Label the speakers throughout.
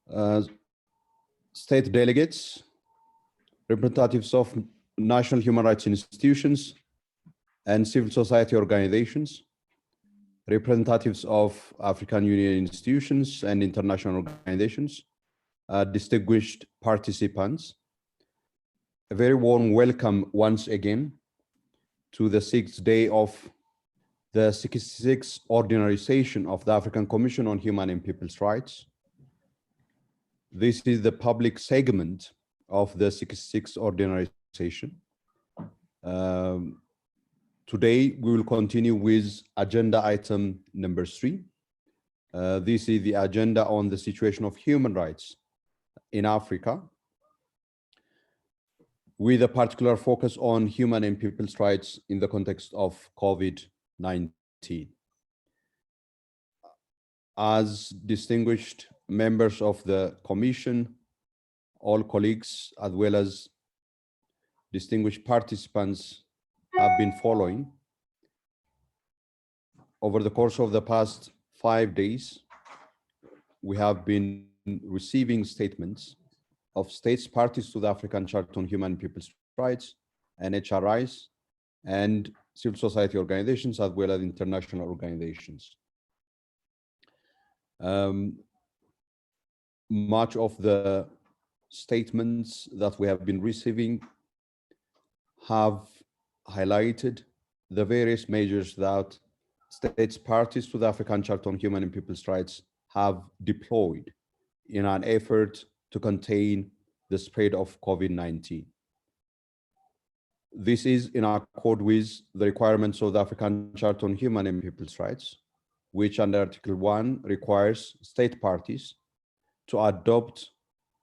Speaker 1: uh, state delegates, representatives of national human rights institutions and civil society organizations, representatives of African Union institutions and international organizations, distinguished participants. A very warm welcome once again to the 6th day of the 66th ordinary session of the African Commission on Human and People's Rights. This is the public segment of the 66th ordinary session. Today, we will continue with agenda item number 3. This is the agenda on the situation of human rights in Africa, with a particular focus on human and people's rights in the context of COVID-19. As distinguished members of the Commission, all colleagues, as well as distinguished participants have been following, over the course of the past 5 days, we have been receiving statements of states parties to the African Charter on Human and People's Rights, ACHPRs, and civil society organizations, as well as international organizations. Much of the statements that we have been receiving have highlighted the various measures that states parties to the African Charter on Human and People's Rights have deployed in an effort to contain the spread of COVID-19. This is in accord with the requirements of the African Charter on Human and People's Rights, which under Article 1 requires state parties to adopt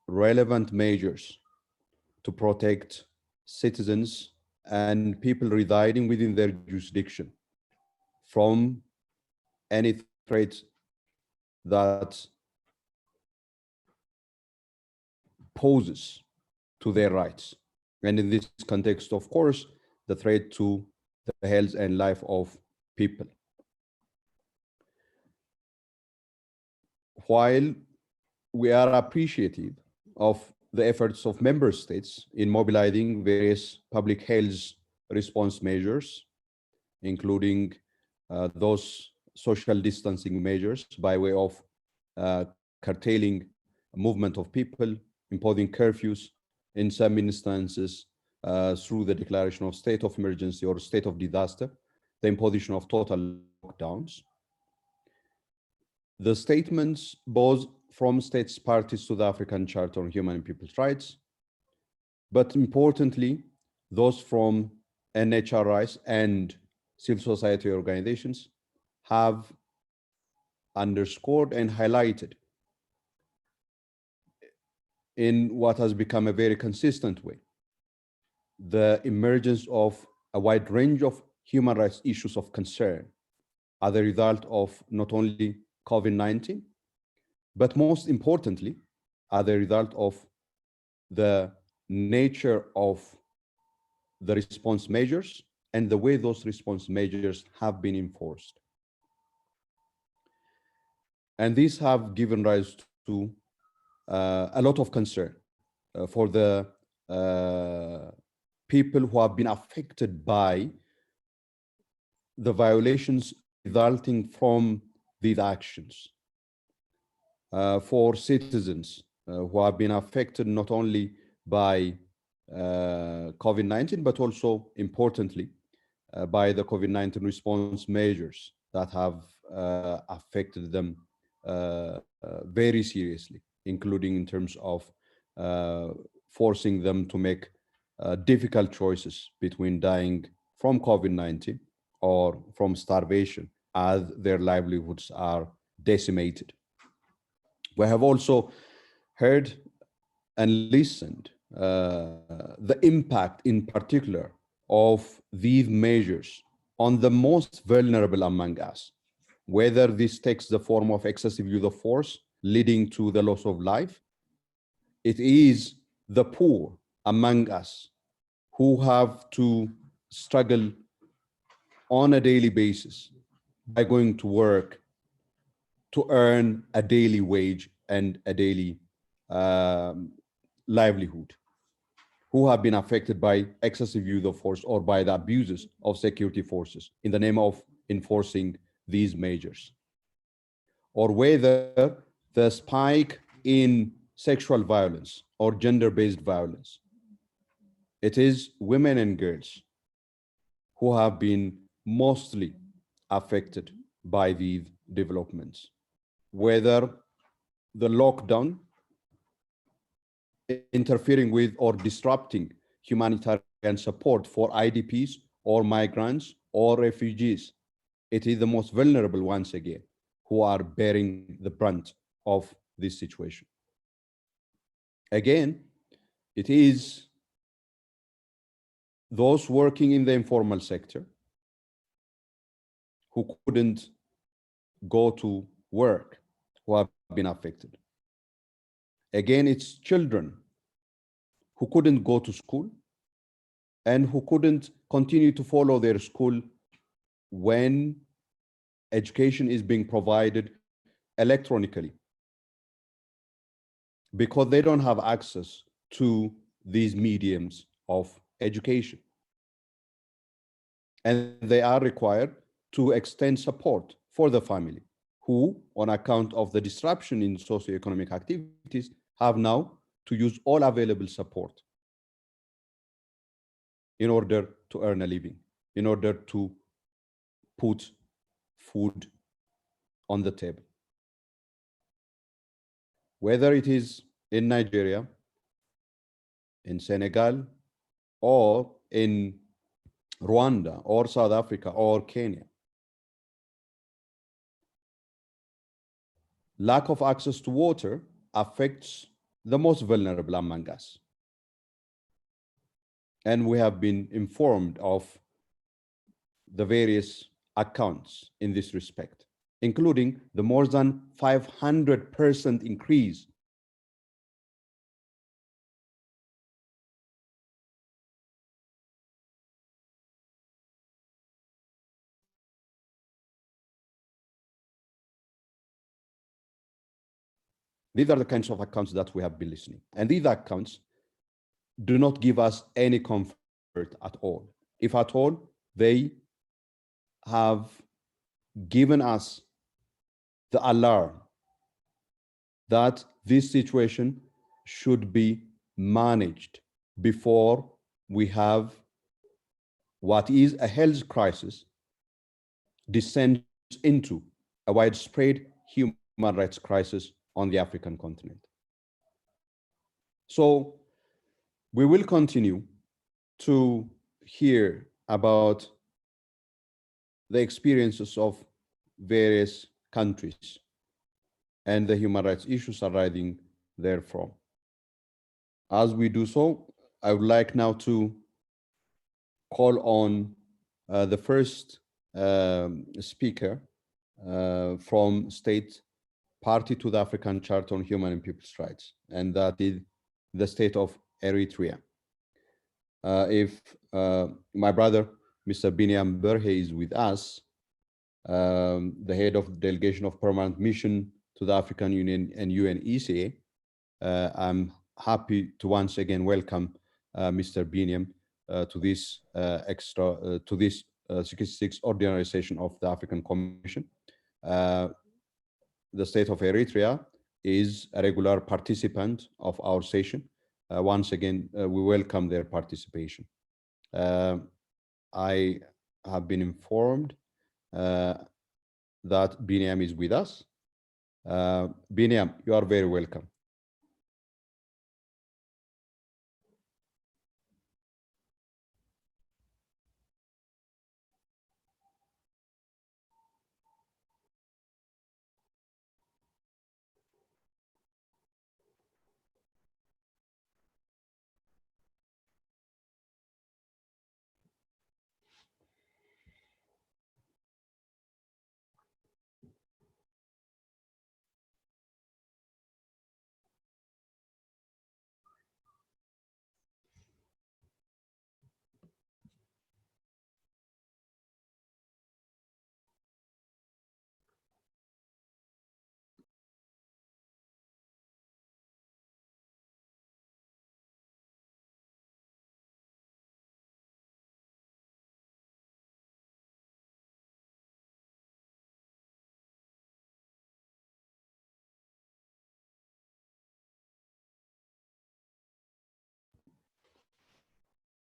Speaker 1: relevant measures to protect citizens and people residing within their jurisdiction from any threat that poses to their rights. And in this context, of course, the threat to the health and life of people. While we are appreciative of the efforts of member states in mobilizing various public health response measures, including those social distancing measures by way of curtailing movement of people, imposing curfews, in some instances through the declaration of state of emergency or state of disaster, the imposition of total lockdowns. The statements both from states parties to the African Charter on Human and People's Rights, but importantly, those from NHRIs and civil society organizations have underscored and highlighted in what has become a very consistent way the emergence of a wide range of human rights issues of concern as a result of not only COVID-19, but most importantly, as a result of the nature of the response measures and the way those response measures have been enforced. And these have given rise to a lot of concern for the people who have been affected by the violations resulting from these actions, for citizens who have been affected not only by COVID-19, but also importantly by the COVID-19 response measures that have affected them very seriously, including in terms of forcing them to make difficult choices between dying from COVID-19 or from starvation as their livelihoods are decimated. We have also heard and listened the impact in particular of these measures on the most vulnerable among us, whether this takes the form of excessive use of force leading to the loss of life. It is the poor among us who have to struggle on a daily basis by going to work to earn a daily wage and a daily um, livelihood, who have been affected by excessive use of force or by the abuses of security forces in the name of enforcing these measures, or whether the spike in sexual violence or gender-based violence. It is women and girls who have been mostly affected by these developments, whether the lockdown interfering with or disrupting humanitarian support for IDPs or migrants or refugees. It is the most vulnerable, once again, who are bearing the brunt of this situation. Again, it is those working in the informal sector who couldn't go to work who have been affected. Again, it's children who couldn't go to school and who couldn't continue to follow their school when education is being provided electronically, because they don't have access to these mediums of education. And they are required to extend support for the family, who, on account of the disruption in socioeconomic activities, have now to use all available support in order to earn a living, in order to put food on the table. Whether it is in Nigeria, in Senegal, or in Rwanda, or South Africa, or Kenya. Lack of access to water affects the most vulnerable among us. And we have been informed of the various accounts in this respect, including the more than 500% increase These are the kinds of accounts that we have been listening. And these accounts do not give us any comfort at all. If at all, they have given us the alarm that this situation should be managed before we have what is a health crisis descends into a widespread human rights crisis on the African continent. So we will continue to hear about the experiences of various countries and the human rights issues arising therefrom. As we do so, I would like now to call on the first speaker from State Party to the African Charter on Human and People's Rights, and that is the State of Eritrea. If my brother, Mr. Biniam Berhe, is with us, the head of the Delegation of Permanent Mission to the African Union and UNECA, I'm happy to once again welcome Mr. Biniam to this to this 66th ordinary session of the African Commission. The State of Eritrea is a regular participant of our session. Once again, we welcome their participation. I have been informed that Biniam is with us. Biniam, you are very welcome.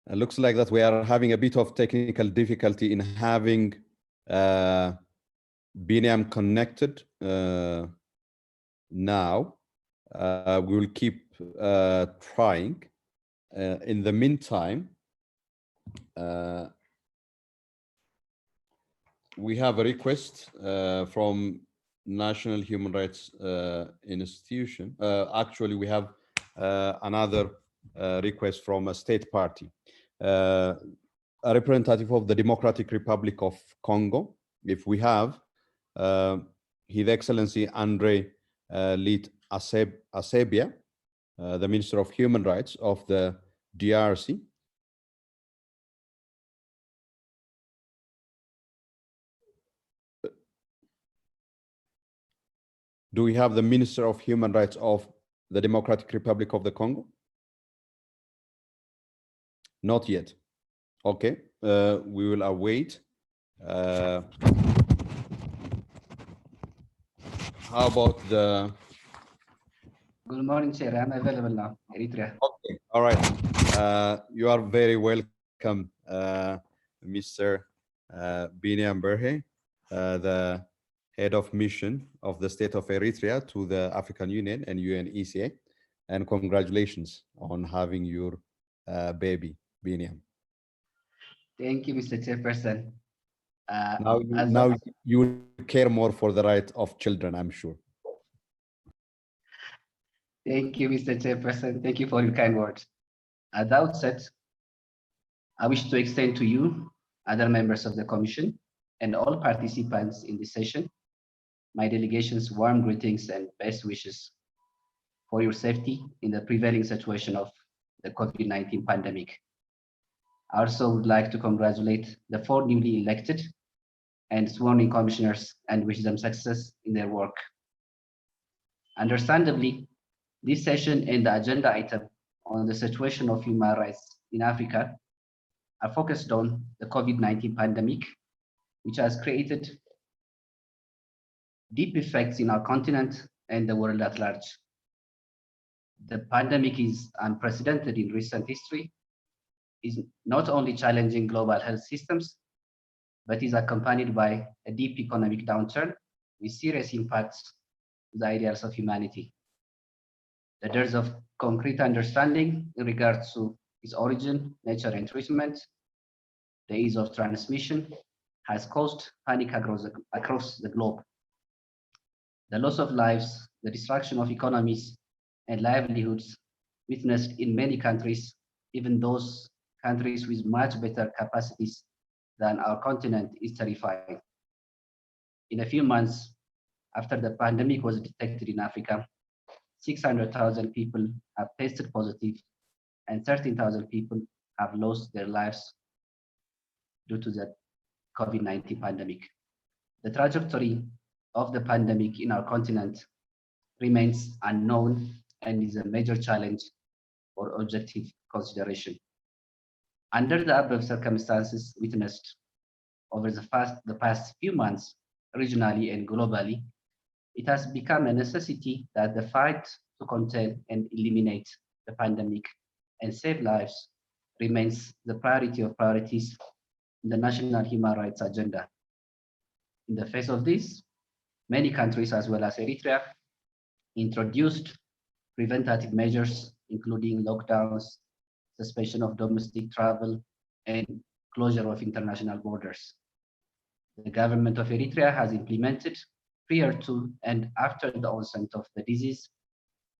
Speaker 1: It looks like that we are having a bit of technical difficulty in having Biniam connected now. We will keep trying. In the meantime, we have a request from National Human Rights Institution. Actually, we have another request from a state party, a representative of the Democratic Republic of Congo. If we have His Excellency Andre Lit Asebia, the Minister of Human Rights of the DRC. Do we have the Minister of Human Rights of the Democratic Republic of the Congo? Not yet. Okay, we will await. How about the...
Speaker 2: Good morning, Chair. I'm available now, Eritrea.
Speaker 1: Okay, all right. You are very welcome, Mr. Biniam Berhe, the head of mission of the State of Eritrea to the African Union and UNECA. And congratulations on having your baby, Biniam.
Speaker 2: Thank you, Mr. Chairperson.
Speaker 1: Now you care more for the right of children, I'm sure.
Speaker 2: Thank you, Mr. Chairperson. Thank you for your kind words. At the outset, I wish to extend to you, other members of the Commission, and all participants in this session, my delegation's warm greetings and best wishes for your safety in the prevailing situation of the COVID-19 pandemic. I also would like to congratulate the 4 newly elected and sworn-in commissioners and wish them success in their work. Understandably, this session and the agenda item on the situation of human rights in Africa are focused on the COVID-19 pandemic, which has created deep effects in our continent and the world at large. The pandemic is unprecedented in recent history, is not only challenging global health systems, but is accompanied by a deep economic downturn with serious impacts to the ideals of humanity. The dearth of concrete understanding in regards to its origin, nature, and treatment, the ease of transmission, has caused panic across the globe. The loss of lives, the destruction of economies and livelihoods witnessed in many countries, even those countries with much better capacities than our continent, is terrifying. In a few months after the pandemic was detected in Africa, 600,000 people have tested positive and 13,000 people have lost their lives due to the COVID-19 pandemic. The trajectory of the pandemic in our continent remains unknown and is a major challenge for objective consideration. Under the above circumstances witnessed over the past few months, regionally and globally, it has become a necessity that the fight to contain and eliminate the pandemic and save lives remains the priority of priorities in the national human rights agenda. In the face of this, many countries, as well as Eritrea, introduced preventative measures, including lockdowns, suspension of domestic travel, and closure of international borders. The government of Eritrea has implemented, prior to and after the onset of the disease,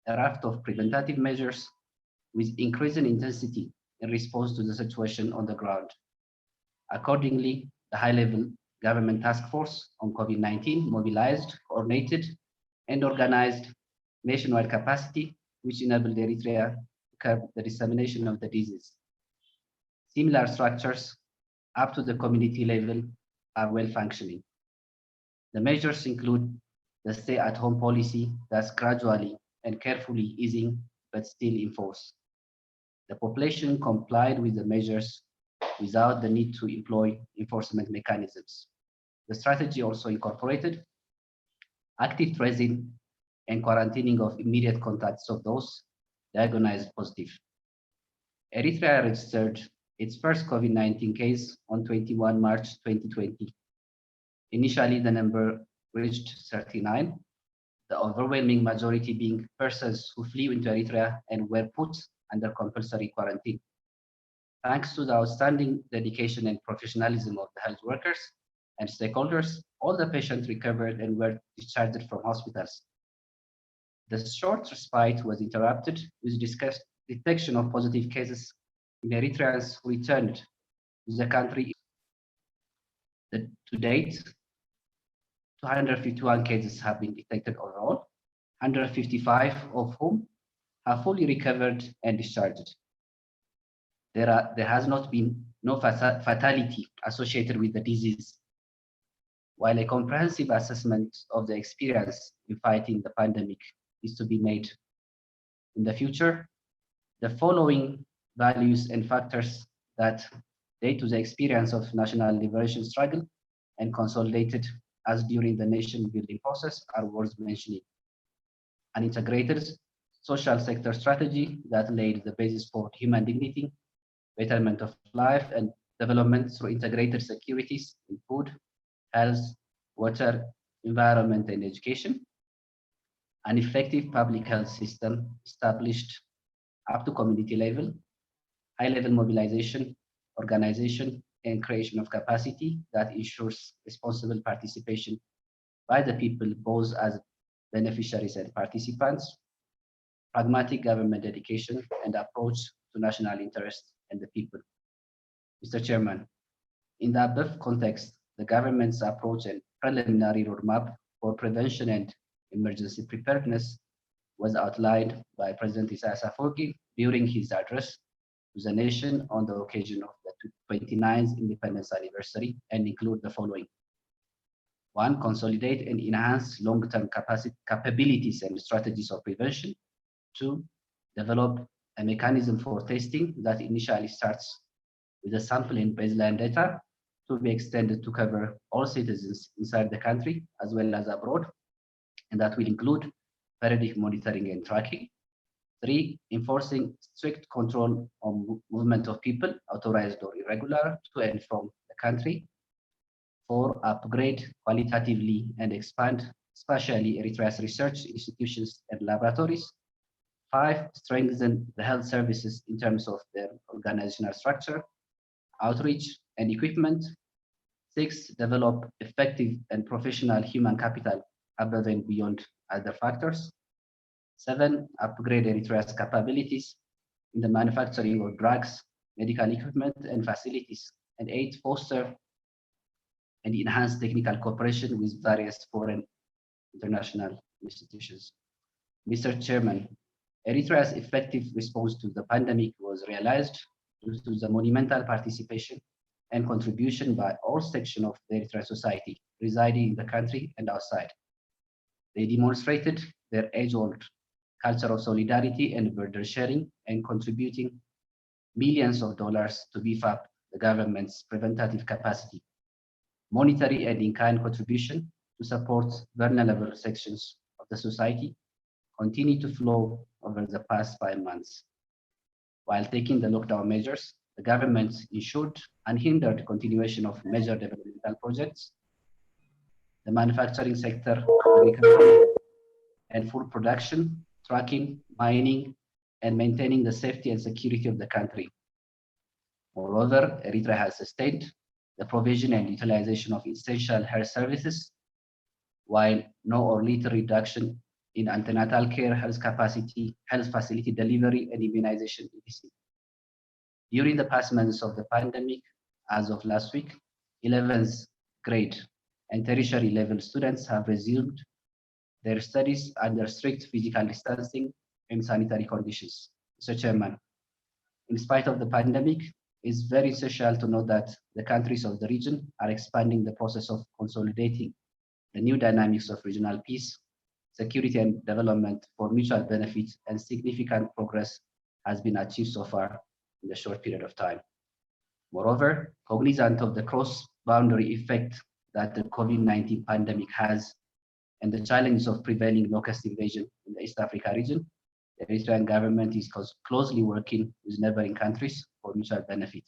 Speaker 2: a raft of preventative measures with increasing intensity in response to the situation on the ground. Accordingly, the high-level government task force on COVID-19 mobilized, coordinated, and organized nationwide capacity, which enabled Eritrea to curb the dissemination of the disease. Similar structures up to the community level are well functioning. The measures include the stay-at-home policy that's gradually and carefully easing, but still in force. The population complied with the measures without the need to employ enforcement mechanisms. The strategy also incorporated active tracing and quarantining of immediate contacts of those diagnosed positive. Eritrea registered its first COVID-19 case on 21 March 2020. Initially, the number reached 39, the overwhelming majority being persons who flew into Eritrea and were put under compulsory quarantine. Thanks to the outstanding dedication and professionalism of the health workers and stakeholders, all the patients recovered and were discharged from hospitals. The short respite was interrupted with detection of positive cases in Eritreans who returned to the country. To date, 251 cases have been detected overall, 155 of whom have fully recovered and discharged. There has not been no fatality associated with the disease. While a comprehensive assessment of the experience in fighting the pandemic is to be made in the future, the following values and factors that date to the experience of national liberation struggle and consolidated as during the nation building process are worth mentioning. An integrated social sector strategy that laid the basis for human dignity, betterment of life and development through integrated securities in food, health, water, environment, and education. An effective public health system established up to community level, high-level mobilization, organization, and creation of capacity that ensures responsible participation by the people both as beneficiaries and participants, pragmatic government dedication and approach to national interest and the people. Mr. Chairman, in the above context, the government's approach and preliminary roadmap for prevention and emergency preparedness was outlined by President Isaias Afwerki during his address to the nation on the occasion of the 29th independence anniversary and include the following. 1, consolidate and enhance long-term capabilities and strategies of prevention. 2, develop a mechanism for testing that initially starts with a sample and baseline data to be extended to cover all citizens inside the country as well as abroad, and that will include periodic monitoring and tracking. 3, enforcing strict control on movement of people, authorized or irregular, to and from the country. 4, upgrade qualitatively and expand spatially Eritrea's research institutions and laboratories. 5, strengthen the health services in terms of their organizational structure, outreach, and equipment. 6, develop effective and professional human capital above and beyond other factors. 7, upgrade Eritrea's capabilities in the manufacturing of drugs, medical equipment, and facilities. And 8, foster and enhance technical cooperation with various foreign international institutions. Mr. Chairman, Eritrea's effective response to the pandemic was realized due to the monumental participation and contribution by all sections of the Eritrean society residing in the country and outside. They demonstrated their age-old culture of solidarity and burden sharing and contributing millions of dollars to beef up the government's preventative capacity, monetary and in-kind contribution to support vulnerable sections of the society continue to flow over the past 5 months. While taking the lockdown measures, the government ensured unhindered continuation of major developmental projects, the manufacturing sector, agriculture, and food production, trucking, mining, and maintaining the safety and security of the country. Moreover, Eritrea has sustained the provision and utilization of essential health services, while no or little reduction in antenatal care, health capacity, health facility delivery, and immunization, etc. During the past months of the pandemic, as of last week, 11th grade and tertiary level students have resumed their studies under strict physical distancing and sanitary conditions. Mr. Chairman, in spite of the pandemic, it's very essential to note that the countries of the region are expanding the process of consolidating the new dynamics of regional peace, security, and development for mutual benefit, and significant progress has been achieved so far in a short period of time. Moreover, cognizant of the cross-boundary effect that the COVID-19 pandemic has and the challenges of prevailing locust invasion in the East Africa region, the Eritrean government is closely working with neighboring countries for mutual benefit.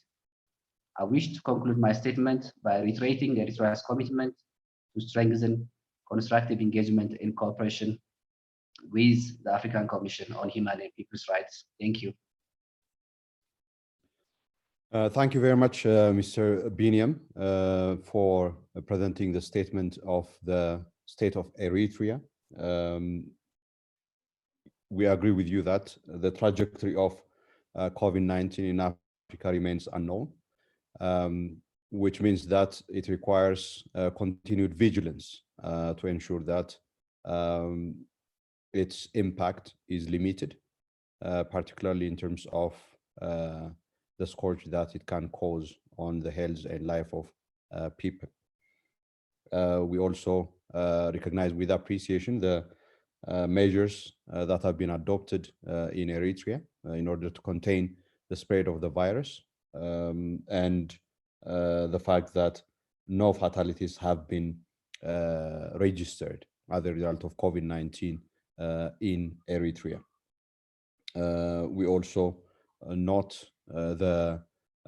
Speaker 2: I wish to conclude my statement by reiterating Eritrea's commitment to strengthen constructive engagement and cooperation with the African Commission on Human and People's Rights. Thank you.
Speaker 1: Thank you very much, Mr. Biniam, for presenting the statement of the State of Eritrea. We agree with you that the trajectory of COVID-19 in Africa remains unknown, which means that it requires continued vigilance to ensure that its impact is limited, particularly in terms of the scourge that it can cause on the health and life of people. We also recognize with appreciation the measures that have been adopted in Eritrea in order to contain the spread of the virus, and the fact that no fatalities have been registered as a result of COVID-19 in Eritrea. We also note the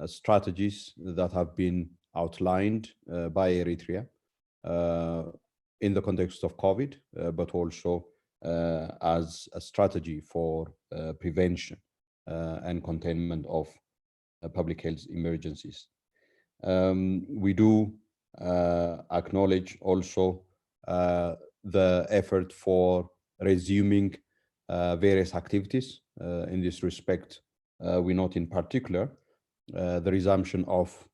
Speaker 1: strategies that have been outlined by Eritrea in the context of COVID, but also as a strategy for prevention and containment of public health emergencies. We do acknowledge also the effort for resuming various activities. In this respect, we note in particular the resumption of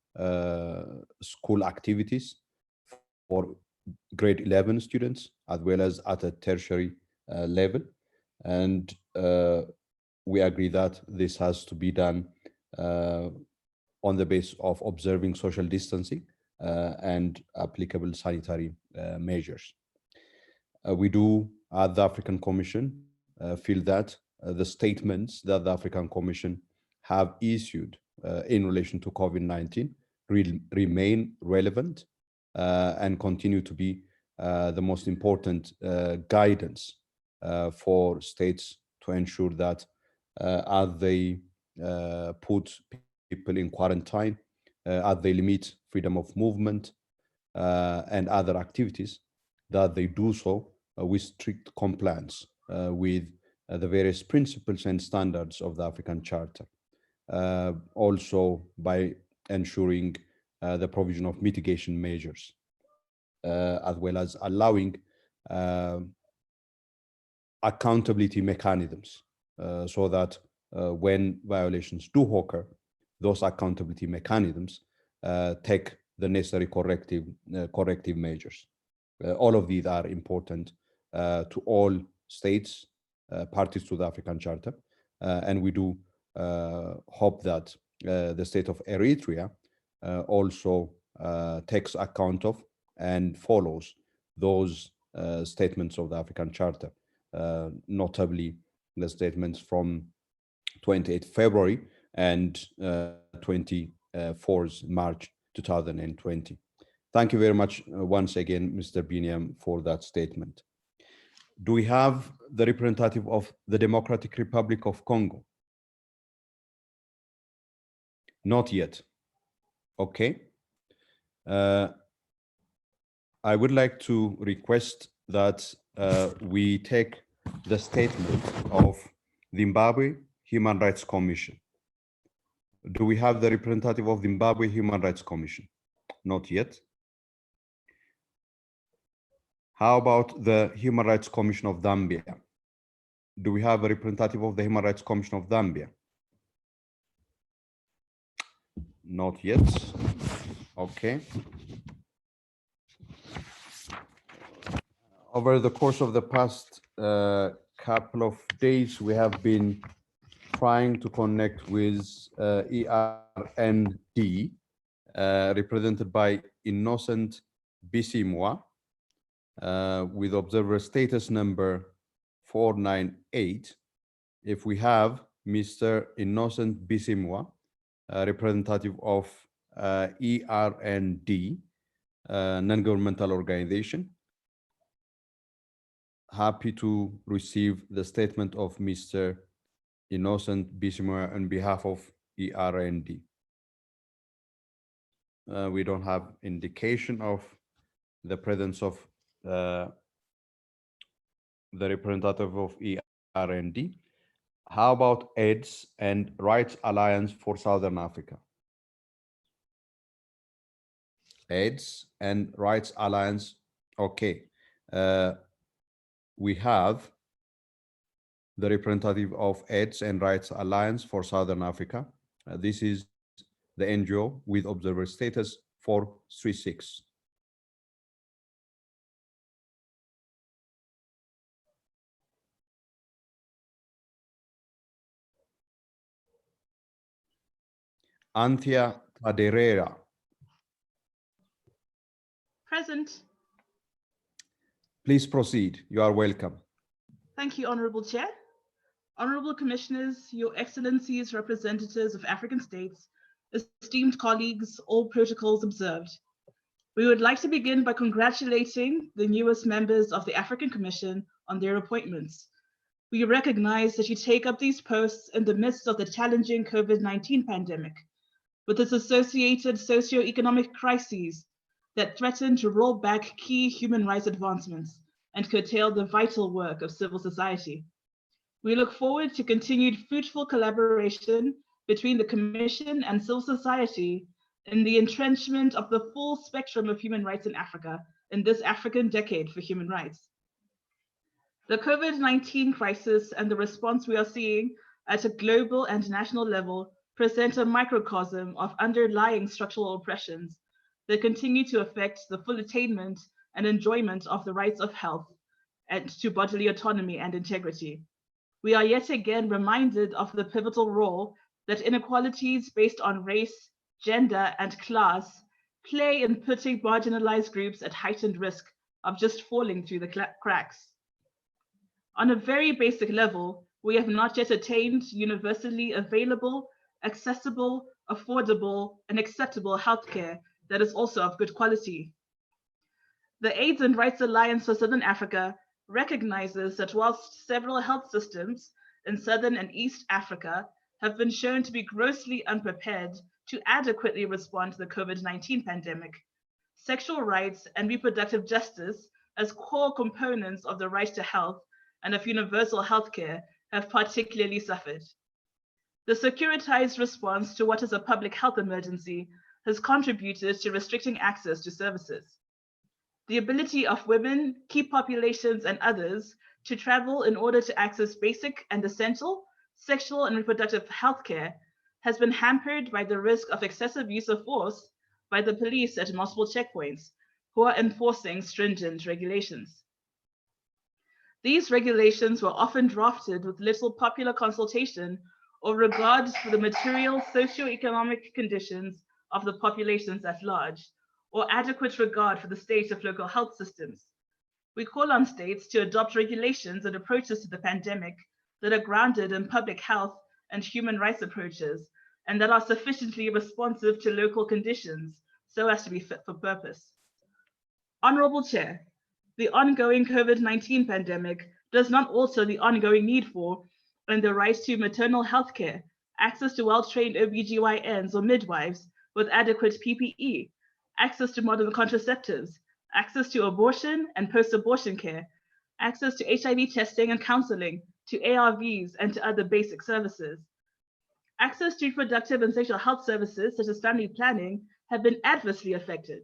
Speaker 1: school activities for grade 11 students, as well as at a tertiary level. And we agree that this has to be done on the basis of observing social distancing and applicable sanitary measures. We do, at the African Commission, feel that the statements that the African Commission have issued in relation to COVID-19 remain relevant and continue to be the most important guidance for states to ensure that as they put people in quarantine, as they limit freedom of movement and other activities, that they do so with strict compliance with the various principles and standards of the African Charter. Also by ensuring the provision of mitigation measures, as well as allowing accountability mechanisms so that when violations do occur, those accountability mechanisms take the necessary corrective measures. All of these are important to all states, parties to the African Charter, and we do hope that the state of Eritrea also takes account of and follows those statements of the African Charter, notably the statements from 28th February and 24th March 2020. Thank you very much once again, Mr. Biniam, for that statement. Do we have the representative of the Democratic Republic of Congo? Not yet. Okay. I would like to request that we take the statement of Zimbabwe Human Rights Commission. Do we have the representative of Zimbabwe Human Rights Commission? Not yet. How about the Human Rights Commission of Zambia? Do we have a representative of the Human Rights Commission of Zambia? Not yet. Okay. Over the course of the past couple of days, we have been trying to connect with ERND, represented by Innocent Bisimwa, with observer status number 498. If we have Mr. Innocent Bisimwa, representative of ERND, non-governmental organization, happy to receive the statement of Mr. Innocent Bisimwa on behalf of ERND. We don't have indication of the presence of the representative of ERND. How about AIDS and Rights Alliance for Southern Africa? AIDS and Rights Alliance. Okay. We have the representative of AIDS and Rights Alliance for Southern Africa. This is the NGO with observer status 436. Anthea Tadereira.
Speaker 3: Present.
Speaker 1: Please proceed. You are welcome.
Speaker 3: Thank you, Honorable Chair. Honorable Commissioners, Your Excellencies, representatives of African states, esteemed colleagues, all protocols observed. We would like to begin by congratulating the newest members of the African Commission on their appointments. We recognize that you take up these posts in the midst of the challenging COVID-19 pandemic, with its associated socio-economic crises that threaten to roll back key human rights advancements and curtail the vital work of civil society. We look forward to continued fruitful collaboration between the Commission and civil society in the entrenchment of the full spectrum of human rights in Africa in this African decade for human rights. The COVID-19 crisis and the response we are seeing at a global and national level present a microcosm of underlying structural oppressions that continue to affect the full attainment and enjoyment of the rights of health and to bodily autonomy and integrity. We are yet again reminded of the pivotal role that inequalities based on race, gender, and class play in putting marginalized groups at heightened risk of just falling through the cracks. On a very basic level, we have not yet attained universally available, accessible, affordable, and acceptable healthcare that is also of good quality. The AIDS and Rights Alliance for Southern Africa recognizes that whilst several health systems in Southern and East Africa have been shown to be grossly unprepared to adequately respond to the COVID-19 pandemic, sexual rights and reproductive justice as core components of the right to health and of universal healthcare have particularly suffered. The securitized response to what is a public health emergency has contributed to restricting access to services. The ability of women, key populations, and others to travel in order to access basic and essential sexual and reproductive health care has been hampered by the risk of excessive use of force by the police at multiple checkpoints, who are enforcing stringent regulations. These regulations were often drafted with little popular consultation or regard for the material socio-economic conditions of the populations at large, or adequate regard for the state of local health systems. We call on states to adopt regulations and approaches to the pandemic that are grounded in public health and human rights approaches, and that are sufficiently responsive to local conditions so as to be fit for purpose. Honorable Chair, the ongoing COVID-19 pandemic does not alter the ongoing need for and the right to maternal health care, access to well-trained OBGYNs or midwives with adequate PPE, access to modern contraceptives, access to abortion and post-abortion care, access to HIV testing and counseling, to ARVs and to other basic services. Access to reproductive and sexual health services such as family planning have been adversely affected.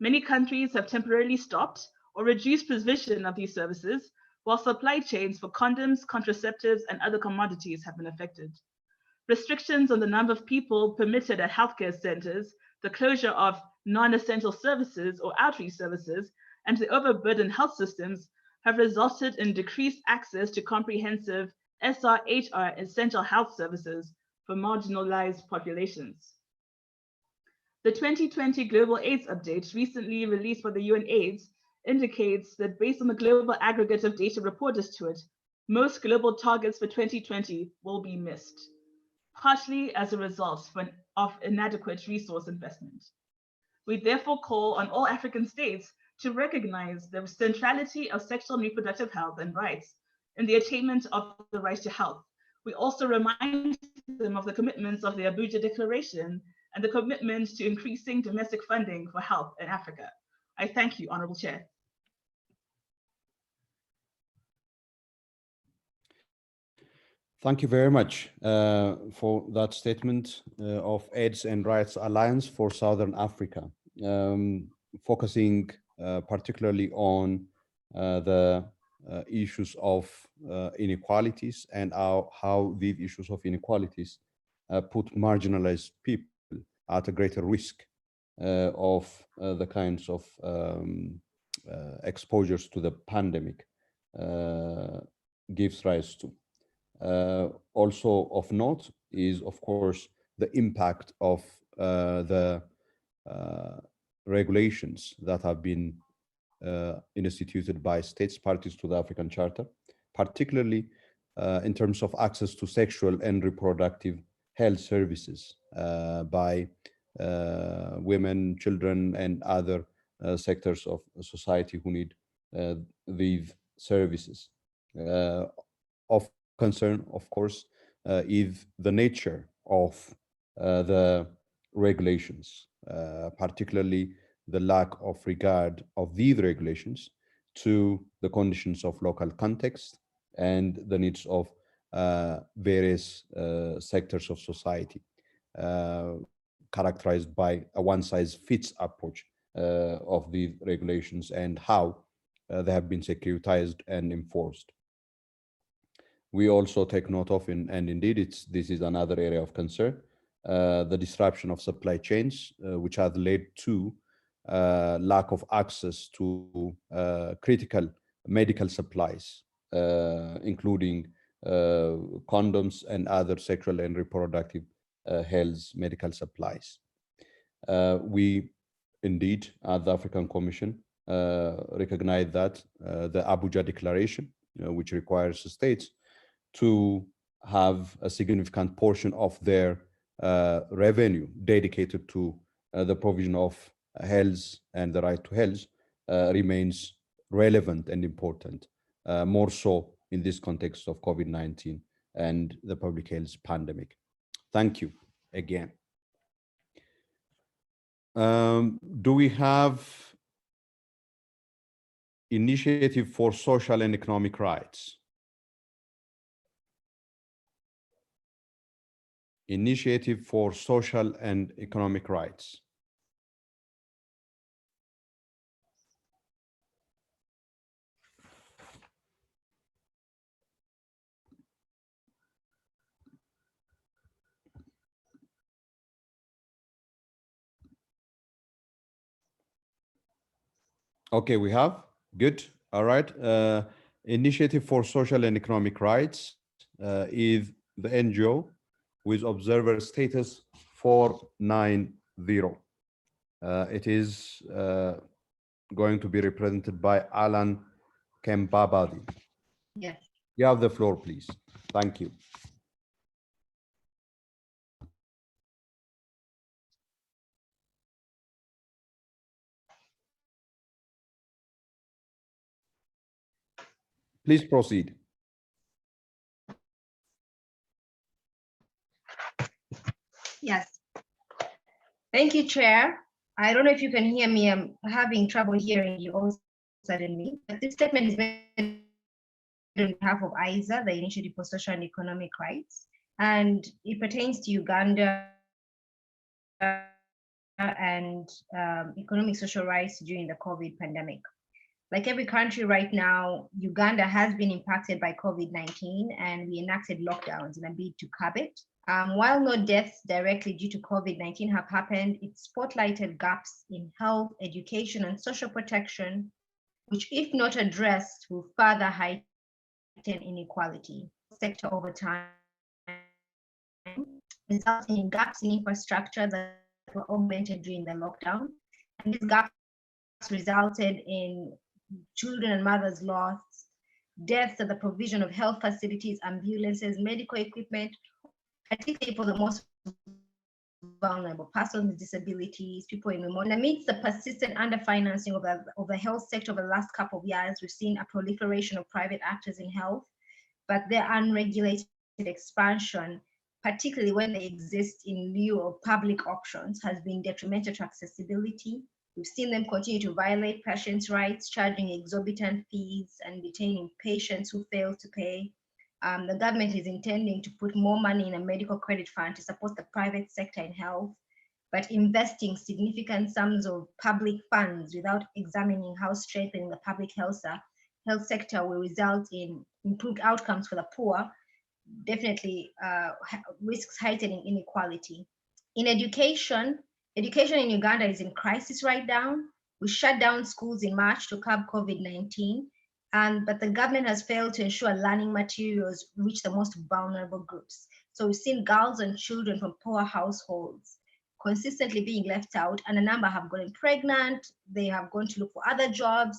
Speaker 3: Many countries have temporarily stopped or reduced provision of these services, while supply chains for condoms, contraceptives, and other commodities have been affected. Restrictions on the number of people permitted at healthcare centers, the closure of non-essential services or outreach services, and the overburdened health systems have resulted in decreased access to comprehensive SRHR essential health services for marginalized populations. The 2020 Global AIDS Update, recently released by the UNAIDS, indicates that based on the global aggregate of data reported to it, most global targets for 2020 will be missed, partly as a result of inadequate resource investment. We therefore call on all African states to recognize the centrality of sexual and reproductive health and rights in the attainment of the right to health. We also remind them of the commitments of the Abuja Declaration and the commitment to increasing domestic funding for health in Africa. I thank you, Honorable Chair.
Speaker 1: Thank you very much for that statement of AIDS and Rights Alliance for Southern Africa, focusing particularly on the issues of inequalities and how these issues of inequalities put marginalized people at a greater risk of the kinds of exposures to the pandemic gives rise to. Also of note is, of course, the impact of the regulations that have been instituted by states parties to the African Charter, particularly in terms of access to sexual and reproductive health services by women, children, and other sectors of society who need these services. Of concern, of course, is the nature of the regulations, particularly the lack of regard of these regulations to the conditions of local context and the needs of various sectors of society, characterized by a one-size-fits approach of these regulations and how they have been securitized and enforced. We also take note of, and indeed this is another area of concern, the disruption of supply chains, which has led to lack of access to critical medical supplies, including condoms and other sexual and reproductive health medical supplies. We indeed, at the African Commission, recognize that the Abuja Declaration, which requires states to have a significant portion of their revenue dedicated to the provision of health and the right to health, remains relevant and important, more so in this context of COVID-19 and the public health pandemic. Thank you again. Do we have initiative for social and economic rights? Initiative for social and economic rights. Okay, we have. Good. All right. Initiative for Social and Economic Rights is the NGO with observer status 490. It is going to be represented by Alan Kembabadi.
Speaker 4: Yes.
Speaker 1: You have the floor, please. Thank you. Please proceed.
Speaker 4: Yes. Thank you, Chair. I don't know if you can hear me. I'm having trouble hearing you all suddenly. But this statement is made on behalf of ISA, the Initiative for Social and Economic Rights, and it pertains to Uganda and economic social rights during the COVID pandemic. Like every country right now, Uganda has been impacted by COVID-19, and we enacted lockdowns in a bid to curb it. While no deaths directly due to COVID-19 have happened, it spotlighted gaps in health, education, and social protection, which, if not addressed, will further heighten inequality. Sector over time, resulting in gaps in infrastructure that were augmented during the lockdown. And these gaps resulted in children and mothers lost, deaths at the provision of health facilities, ambulances, medical equipment, particularly for the most vulnerable, persons with disabilities, people in remote. And amidst the persistent underfinancing of the health sector over the last couple of years, we've seen a proliferation of private actors in health, but their unregulated expansion particularly when they exist in lieu of public options, has been detrimental to accessibility. We've seen them continue to violate patients' rights, charging exorbitant fees and detaining patients who fail to pay. The government is intending to put more money in a medical credit fund to support the private sector in health, but investing significant sums of public funds without examining how strengthening the public health sector will result in improved outcomes for the poor definitely risks heightening inequality. In education in Uganda is in crisis right now. We shut down schools in March to curb COVID-19, but the government has failed to ensure learning materials reach the most vulnerable groups. So we've seen girls and children from poor households consistently being left out, and a number have gotten pregnant, they have gone to look for other jobs,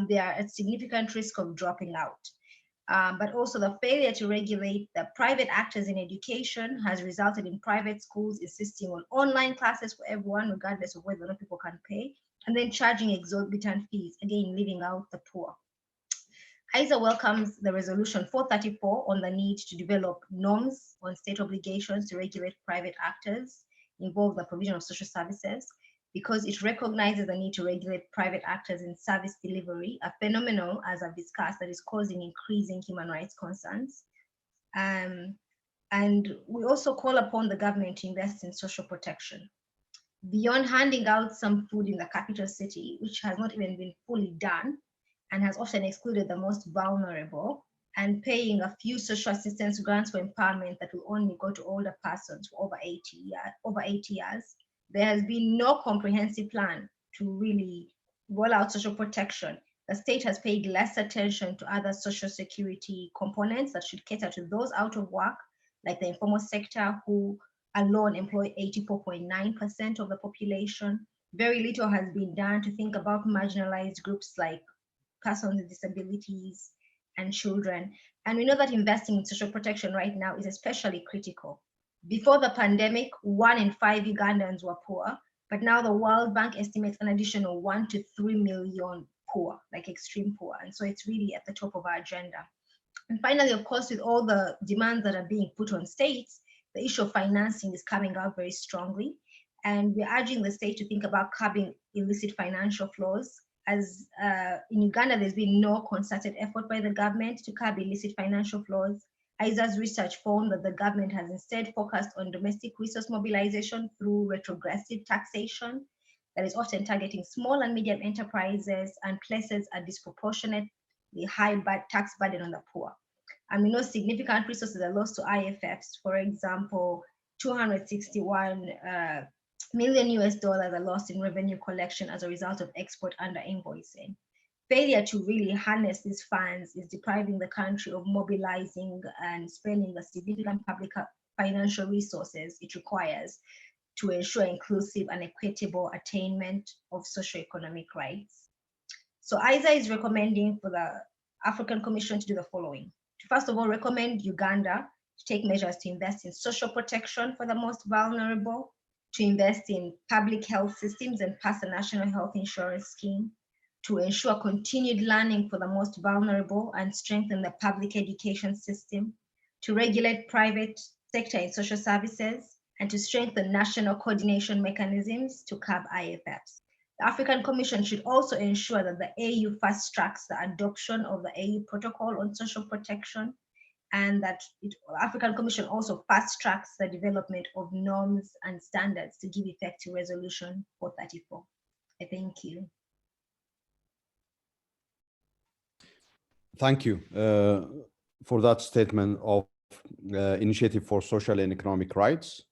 Speaker 4: they are at significant risk of dropping out. But also the failure to regulate the private actors in education has resulted in private schools insisting on online classes for everyone, regardless of whether or not people can pay, and then charging exorbitant fees, again, leaving out the poor. ISA welcomes the resolution 434 on the need to develop norms on state obligations to regulate private actors involved in the provision of social services, because it recognizes the need to regulate private actors in service delivery, a phenomenon, as I've discussed, that is causing increasing human rights concerns. And we also call upon the government to invest in social protection. Beyond handing out some food in the capital city, which has not even been fully done and has often excluded the most vulnerable, and paying a few social assistance grants for empowerment that will only go to older persons for over 80 years, there has been no comprehensive plan to really roll out social protection. The state has paid less attention to other social security components that should cater to those out of work, like the informal sector, who alone employ 84.9% of the population. Very little has been done to think about marginalized groups like persons with disabilities and children. And we know that investing in social protection right now is especially critical. Before the pandemic, 1 in 5 Ugandans were poor, but now the World Bank estimates an additional 1 to 3 million poor, like extreme poor. And so it's really at the top of our agenda. And finally, of course, with all the demands that are being put on states, the issue of financing is coming out very strongly. And we're urging the state to think about curbing illicit financial flows. As in Uganda, there's been no concerted effort by the government to curb illicit financial flows. ISA's research found that the government has instead focused on domestic resource mobilization through retrogressive taxation that is often targeting small and medium enterprises and places a disproportionately high tax burden on the poor. And we know significant resources are lost to IFFs. For example, 261 million US dollars are lost in revenue collection as a result of export under invoicing. Failure to really harness these funds is depriving the country of mobilizing and spending the significant public financial resources it requires to ensure inclusive and equitable attainment of socioeconomic rights. So ISA is recommending for the African Commission to do the following. To first of all, recommend Uganda to take measures to invest in social protection for the most vulnerable, to invest in public health systems and pass a national health insurance scheme, to ensure continued learning for the most vulnerable and strengthen the public education system, to regulate private sector in social services, and to strengthen national coordination mechanisms to curb IFFs. The African Commission should also ensure that the AU fast tracks the adoption of the AU Protocol on Social Protection, and that the African Commission also fast tracks the development of norms and standards to give effect to Resolution 434. I thank you.
Speaker 1: Thank you for that statement of Initiative for Social and Economic Rights,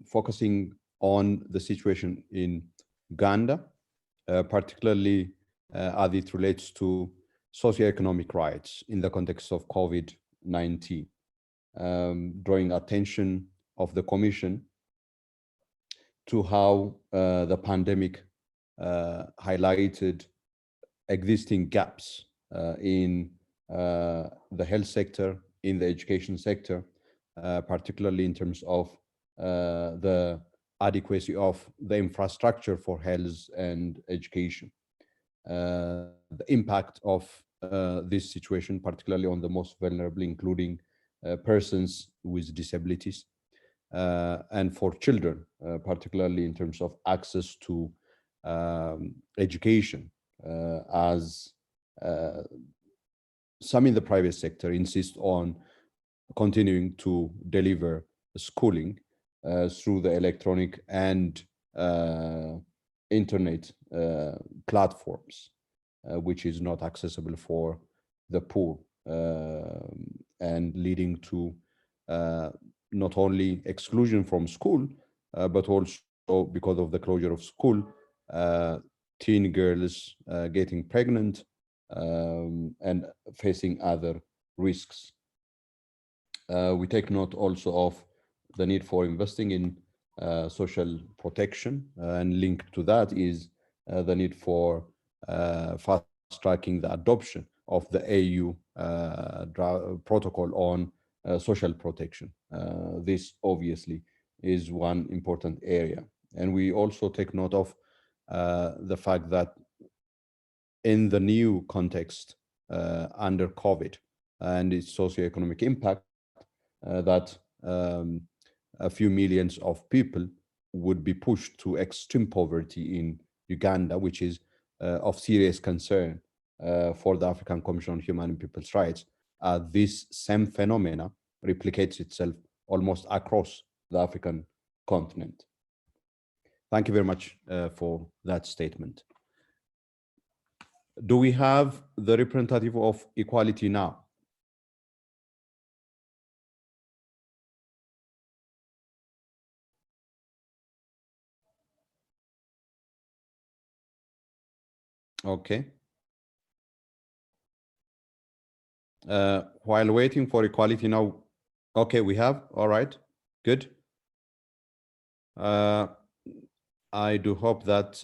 Speaker 1: focusing on the situation in Uganda, particularly as it relates to socioeconomic rights in the context of COVID-19, drawing attention of the Commission to how the pandemic highlighted existing gaps in the health sector, in the education sector, particularly in terms of the adequacy of the infrastructure for health and education. The impact of this situation, particularly on the most vulnerable, including persons with disabilities, and for children, particularly in terms of access to education, as some in the private sector insist on continuing to deliver schooling through the electronic and internet platforms, which is not accessible for the poor, and leading to not only exclusion from school, but also because of the closure of school, teen girls getting pregnant and facing other risks. We take note also of the need for investing in social protection, and linked to that is the need for fast-tracking the adoption of the AU protocol on social protection. This obviously is one important area. And we also take note of the fact that in the new context under COVID and its socioeconomic impact, that a few millions of people would be pushed to extreme poverty in Uganda, which is of serious concern for the African Commission on Human and People's Rights. This same phenomena replicates itself almost across the African continent. Thank you very much for that statement. Do we have the representative of Equality Now? Okay. While waiting for Equality Now, okay, we have, all right, good. I do hope that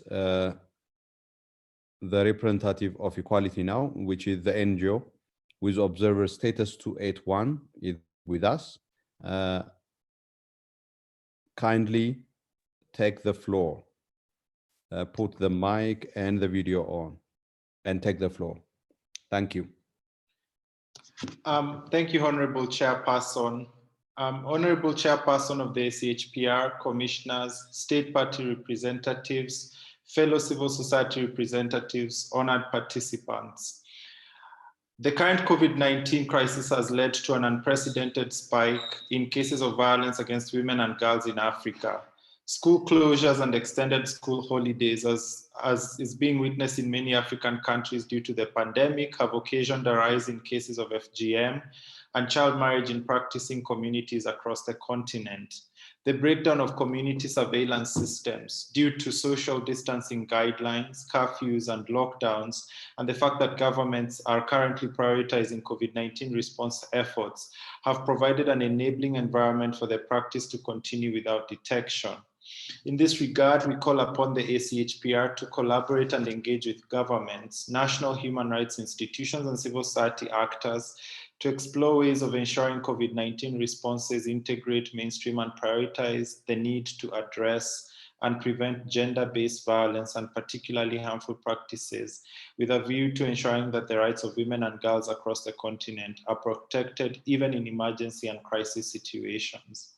Speaker 1: the representative of Equality Now, which is the NGO with observer status 281, is with us. Kindly take the floor. Put the mic and the video on and take the floor. Thank you.
Speaker 5: Thank you, Honorable Chairperson. Honorable Chairperson of the ACHPR, commissioners, state party representatives, fellow civil society representatives, honored participants. The current COVID-19 crisis has led to an unprecedented spike in cases of violence against women and girls in Africa. School closures and extended school holidays, as is being witnessed in many African countries due to the pandemic, have occasioned a rise in cases of FGM and child marriage in practicing communities across the continent. The breakdown of community surveillance systems due to social distancing guidelines, curfews, and lockdowns, and the fact that governments are currently prioritizing COVID-19 response efforts have provided an enabling environment for the practice to continue without detection. In this regard, we call upon the ACHPR to collaborate and engage with governments, national human rights institutions, and civil society actors to explore ways of ensuring COVID-19 responses integrate, mainstream, and prioritize the need to address and prevent gender-based violence and particularly harmful practices, with a view to ensuring that the rights of women and girls across the continent are protected even in emergency and crisis situations.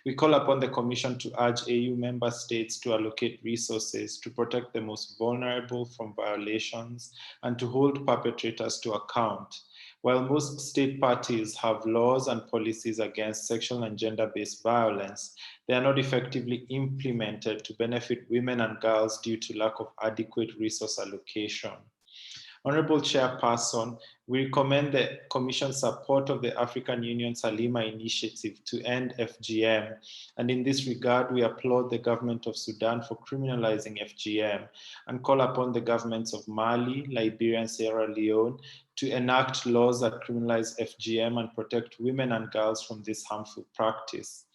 Speaker 5: We call upon the Commission to urge AU member states to allocate resources to protect the most vulnerable from violations and to hold perpetrators to account. While most state parties have laws and policies against sexual and gender-based violence, they are not effectively implemented to benefit women and girls due to lack of adequate resource allocation. Honorable Chairperson, we recommend the Commission's support of the African Union's Halima initiative to end FGM. And in this regard, we applaud the government of Sudan for criminalizing FGM and call upon the governments of Mali, Liberia, and Sierra Leone to enact laws that criminalize FGM and protect women and girls from this harmful practice.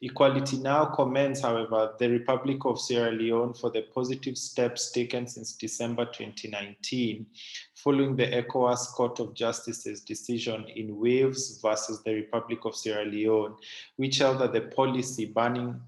Speaker 5: Equality Now commends, however, the Republic of Sierra Leone for the positive steps taken since December 2019, following the ECOWAS Court of Justice's decision in Waves versus the Republic of Sierra Leone, which held that the policy banning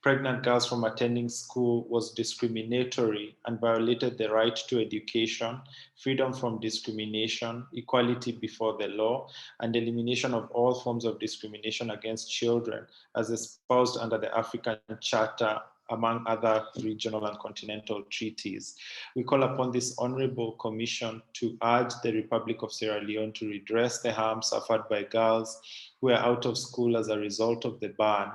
Speaker 5: pregnant girls from attending school was discriminatory and violated the right to education, freedom from discrimination, equality before the law, and elimination of all forms of discrimination against children as espoused under the African Charter, among other regional and continental treaties. We call upon this Honorable Commission to urge the Republic of Sierra Leone to redress the harm suffered by girls who are out of school as a result of the ban,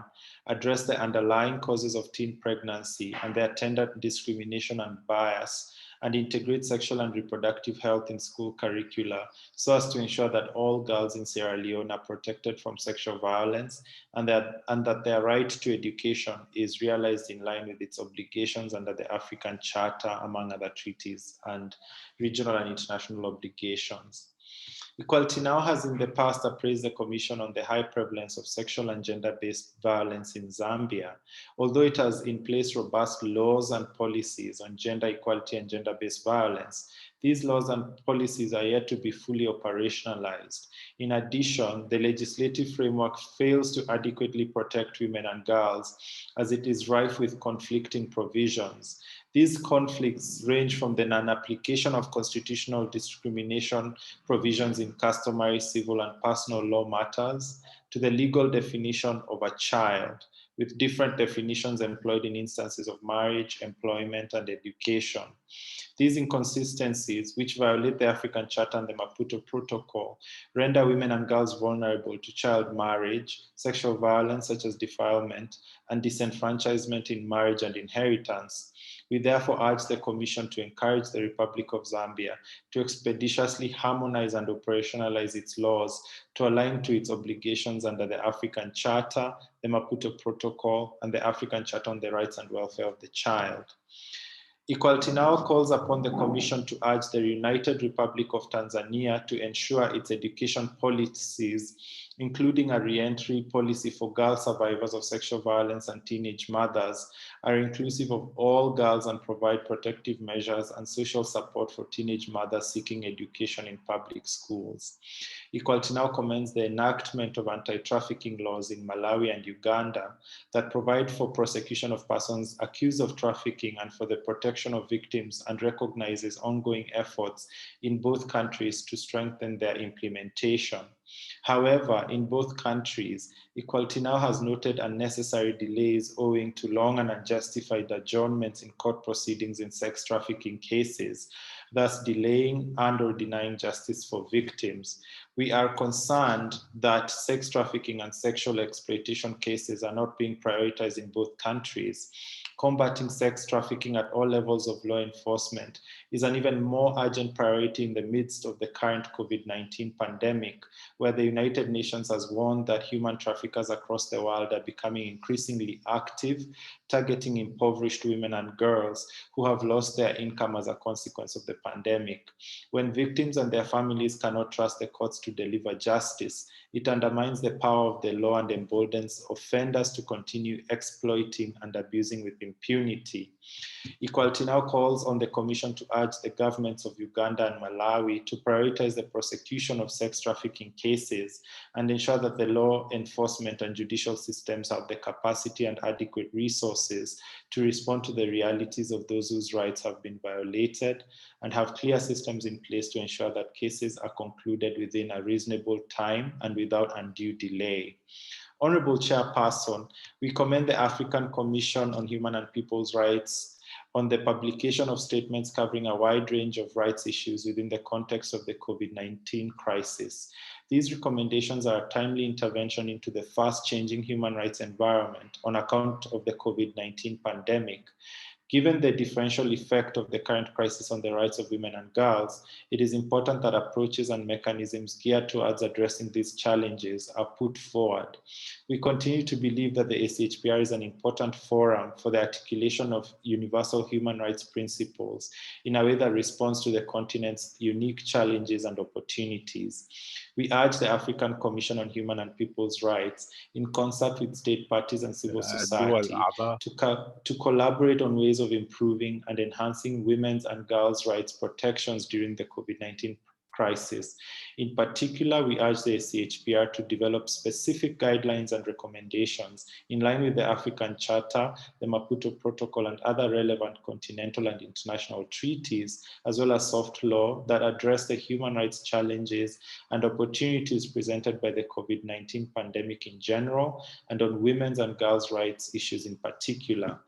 Speaker 5: address the underlying causes of teen pregnancy and the attendant discrimination and bias, and integrate sexual and reproductive health in school curricula so as to ensure that all girls in Sierra Leone are protected from sexual violence and that their right to education is realized in line with its obligations under the African Charter, among other treaties and regional and international obligations. Equality Now has in the past appraised the Commission on the high prevalence of sexual and gender-based violence in Zambia. Although it has in place robust laws and policies on gender equality and gender-based violence, these laws and policies are yet to be fully operationalized. In addition, the legislative framework fails to adequately protect women and girls as it is rife with conflicting provisions. These conflicts range from the non-application of constitutional discrimination provisions in customary, civil, and personal law matters to the legal definition of a child, with different definitions employed in instances of marriage, employment, and education. These inconsistencies, which violate the African Charter and the Maputo Protocol, render women and girls vulnerable to child marriage, sexual violence such as defilement, and disenfranchisement in marriage and inheritance. We therefore urge the Commission to encourage the Republic of Zambia to expeditiously harmonize and operationalize its laws to align to its obligations under the African Charter, the Maputo Protocol, and the African Charter on the Rights and Welfare of the Child. Equality Now calls upon the Commission to urge the United Republic of Tanzania to ensure its education policies, including a re-entry policy for girl survivors of sexual violence and teenage mothers, are inclusive of all girls and provide protective measures and social support for teenage mothers seeking education in public schools. Equality Now commends the enactment of anti-trafficking laws in Malawi and Uganda that provide for prosecution of persons accused of trafficking and for the protection of victims, and recognizes ongoing efforts in both countries to strengthen their implementation. However, in both countries, Equality Now has noted unnecessary delays owing to long and unjustified adjournments in court proceedings in sex trafficking cases, thus delaying and/or denying justice for victims. We are concerned that sex trafficking and sexual exploitation cases are not being prioritized in both countries. Combating sex trafficking at all levels of law enforcement is an even more urgent priority in the midst of the current COVID-19 pandemic, where the United Nations has warned that human traffickers across the world are becoming increasingly active, targeting impoverished women and girls who have lost their income as a consequence of the pandemic. When victims and their families cannot trust the courts to deliver justice, it undermines the power of the law and emboldens offenders to continue exploiting and abusing with impunity. Equality Now calls on the Commission to urge the governments of Uganda and Malawi to prioritize the prosecution of sex trafficking cases and ensure that the law enforcement and judicial systems have the capacity and adequate resources to respond to the realities of those whose rights have been violated, and have clear systems in place to ensure that cases are concluded within a reasonable time and without undue delay. Honorable Chairperson, we commend the African Commission on Human and People's Rights on the publication of statements covering a wide range of rights issues within the context of the COVID-19 crisis. These recommendations are a timely intervention into the fast-changing human rights environment on account of the COVID-19 pandemic. Given the differential effect of the current crisis on the rights of women and girls, it is important that approaches and mechanisms geared towards addressing these challenges are put forward. We continue to believe that the ACHPR is an important forum for the articulation of universal human rights principles in a way that responds to the continent's unique challenges and opportunities. We urge the African Commission on Human and People's Rights, in concert with state parties and civil society, to collaborate on ways of improving and enhancing women's and girls' rights protections during the COVID-19 crisis. In particular, we urge the ACHPR to develop specific guidelines and recommendations in line with the African Charter, the Maputo Protocol, and other relevant continental and international treaties, as well as soft law that address the human rights challenges and opportunities presented by the COVID-19 pandemic in general, and on women's and girls' rights issues in particular.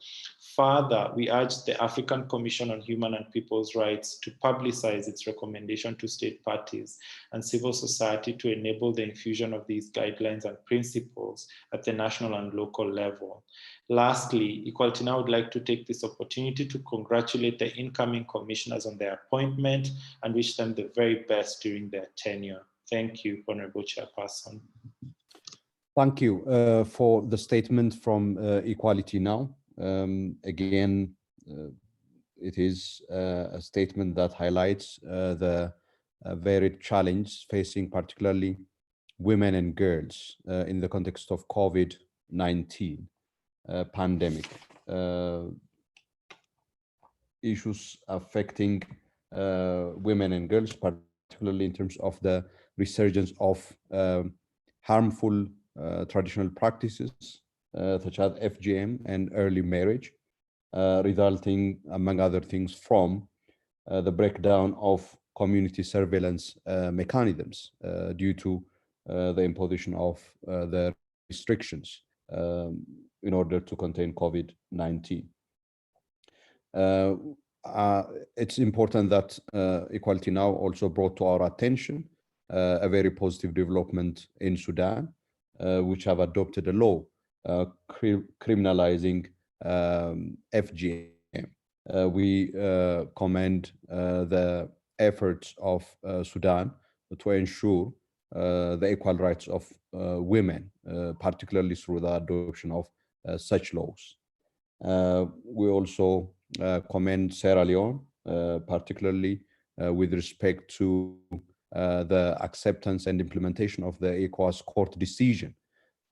Speaker 5: Further, we urge the African Commission on Human and People's Rights to publicize its recommendation to state parties and civil society to enable the infusion of these guidelines and principles at the national and local level. Lastly, Equality Now would like to take this opportunity to congratulate the incoming commissioners on their appointment and wish them the very best during their tenure. Thank you, Honorable Chairperson.
Speaker 1: Thank you for the statement from Equality Now. Again, it is a statement that highlights the varied challenge facing particularly women and girls in the context of COVID-19 pandemic. Issues affecting women and girls, particularly in terms of the resurgence of harmful traditional practices such as FGM and early marriage, resulting, among other things, from the breakdown of community surveillance mechanisms due to the imposition of the restrictions in order to contain COVID-19. It's important that Equality Now also brought to our attention a very positive development in Sudan, which have adopted a law criminalizing FGM. We commend the efforts of Sudan to ensure the equal rights of women, particularly through the adoption of such laws. We also commend Sierra Leone, particularly with respect to the acceptance and implementation of the ECOWAS court decision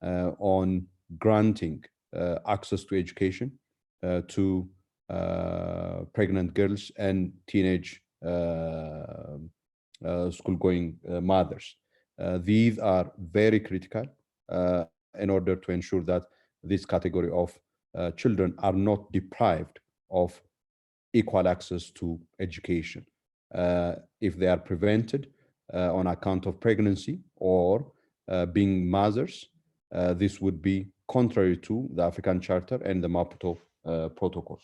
Speaker 1: on granting access to education to pregnant girls and teenage school-going mothers. These are very critical in order to ensure that this category of children are not deprived of equal access to education. If they are prevented on account of pregnancy or being mothers, this would be contrary to the African Charter and the Maputo Protocol.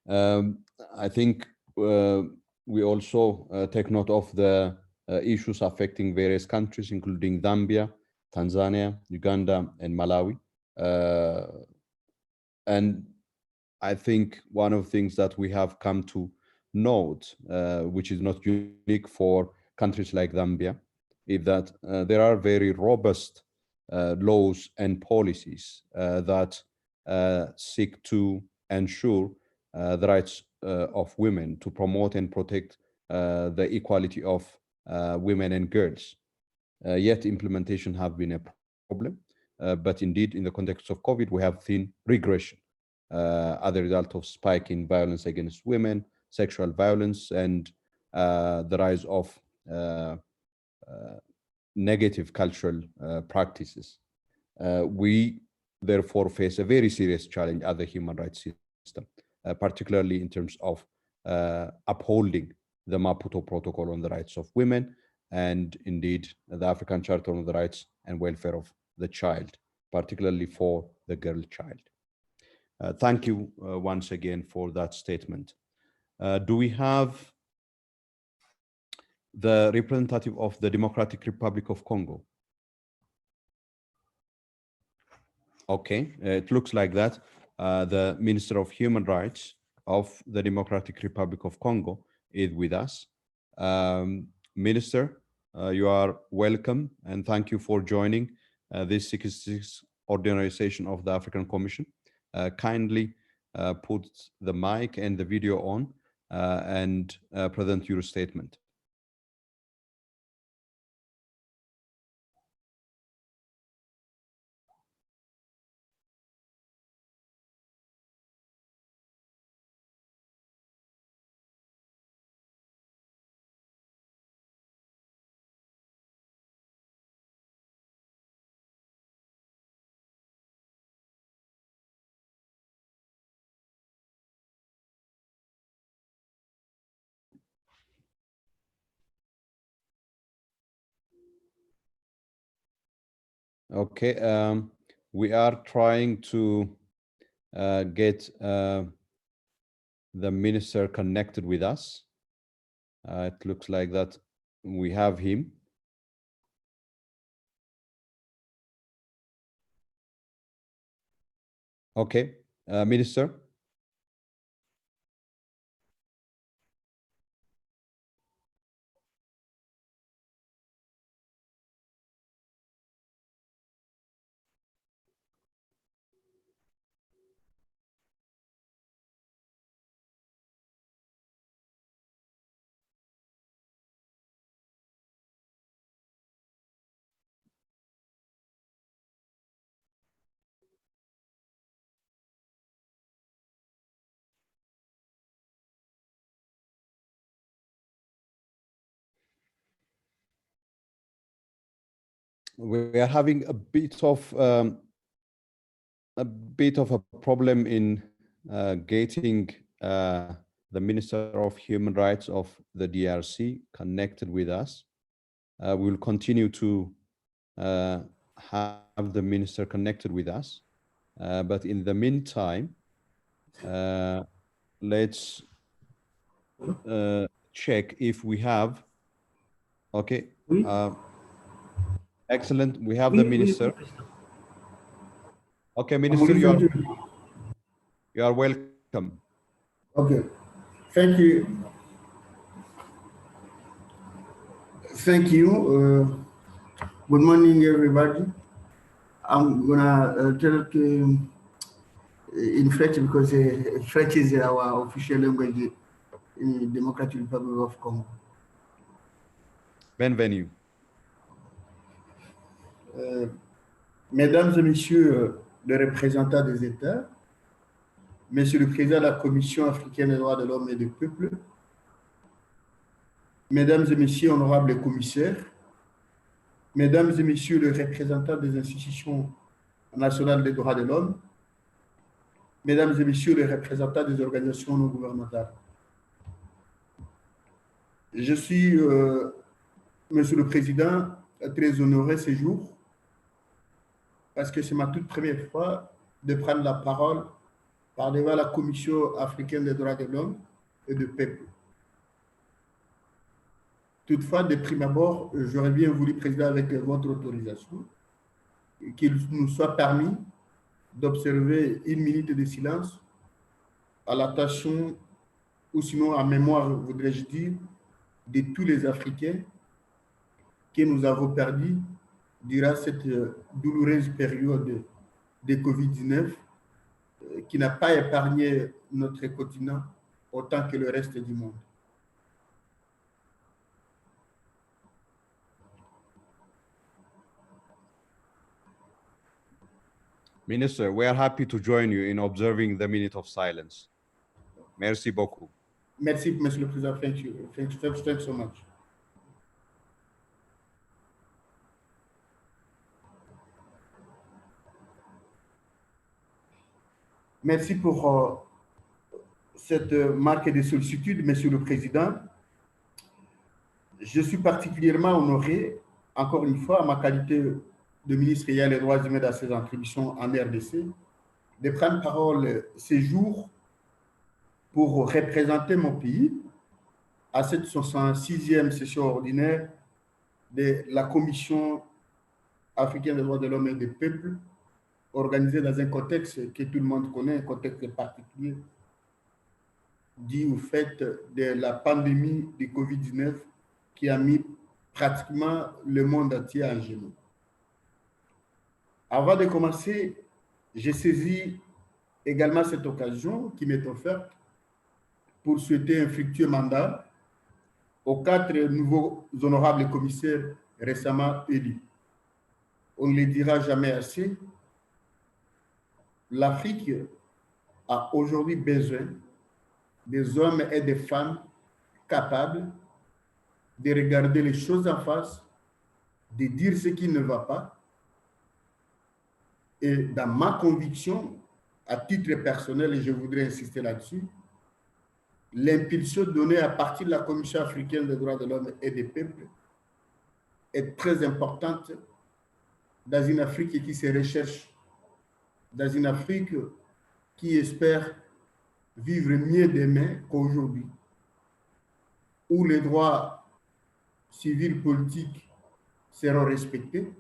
Speaker 1: I think we also take note of the issues affecting various countries, including Zambia, Tanzania, Uganda, and Malawi. And I think one of the things that we have come to note, which is not unique for countries like Zambia, is that there are very robust laws and policies that seek to ensure the rights of women, to promote and protect the equality of women and girls. Yet implementation have been a problem, but indeed in the context of COVID, we have seen regression as a result of spike in violence against women, sexual violence, and the rise of negative cultural practices. We therefore face a very serious challenge as a human rights system, particularly in terms of upholding the Maputo Protocol on the rights of women, and indeed the African Charter on the rights and welfare of the child, particularly for the girl child. Thank you once again for that statement. Do we have the representative of the Democratic Republic of Congo? Okay, it looks like that. The Minister of Human Rights of the Democratic Republic of Congo is with us. Minister, you are welcome, and thank you for joining this 66th ordinary session of the African Commission. Kindly put the mic and the video on and present your statement. Okay, we are trying to get the minister connected with us. It looks like that we have him. Okay, Minister. We are having a bit of a problem in getting the Minister of Human Rights of the DRC connected with us. We'll continue to have the minister connected with us, but in the meantime, let's check if we have. Okay. Excellent. We have the minister. Okay, Minister, you are welcome.
Speaker 6: Okay, thank you. Thank you. Good morning, everybody. I'm gonna tell it in French because French is our official language in the Democratic Republic of Congo.
Speaker 1: Bienvenue.
Speaker 6: Mesdames et messieurs les représentants des États, Monsieur le Président de la Commission africaine des droits de l'homme et des peuples, Mesdames et Messieurs honorables commissaires, Mesdames et Messieurs les représentants des institutions nationales des droits de l'homme, Mesdames et Messieurs les représentants des organisations non gouvernementales. Je suis, Monsieur le Président, très honoré ce jour parce que c'est ma toute première fois de prendre la parole par devant la Commission africaine des droits de l'homme et du peuple. Toutefois, de prime abord, j'aurais bien voulu, Président, avec votre autorisation, qu'il nous soit permis d'observer une minute de silence à l'attention, ou sinon en mémoire, voudrais-je dire, de tous les Africains que nous avons perdus durant cette douloureuse période de Covid-19 qui n'a pas épargné notre continent autant que le reste du monde.
Speaker 1: Minister, we are happy to join you in observing the minute of silence. Merci beaucoup.
Speaker 6: Merci, Monsieur le Président. Thank you. Thanks so much. Merci pour cette marque de sollicitude, Monsieur le Président. Je suis particulièrement honoré, encore une fois, à ma qualité de ministre ayant les droits humains dans ses attributions en RDC, de prendre parole ces jours pour représenter mon pays à cette 66e session ordinaire de la Commission africaine des droits de l'homme et des peuples, organisée dans un contexte que tout le monde connaît, un contexte particulier, dû au fait de la pandémie du Covid-19 qui a mis pratiquement le monde entier en genoux. Avant de commencer, j'ai saisi également cette occasion qui m'est offerte pour souhaiter un fructueux mandat aux 4 nouveaux honorables commissaires récemment élus. On ne le dira jamais assez, l'Afrique a aujourd'hui besoin des hommes et des femmes capables de regarder les choses en face, de dire ce qui ne va pas. Et dans ma conviction, à titre personnel, et je voudrais insister là-dessus, l'impulsion donnée à partir de la Commission africaine des droits de l'homme et des peuples est très importante dans une Afrique qui se recherche, dans une Afrique qui espère vivre mieux demain qu'aujourd'hui, où les droits civils, politiques seront respectés,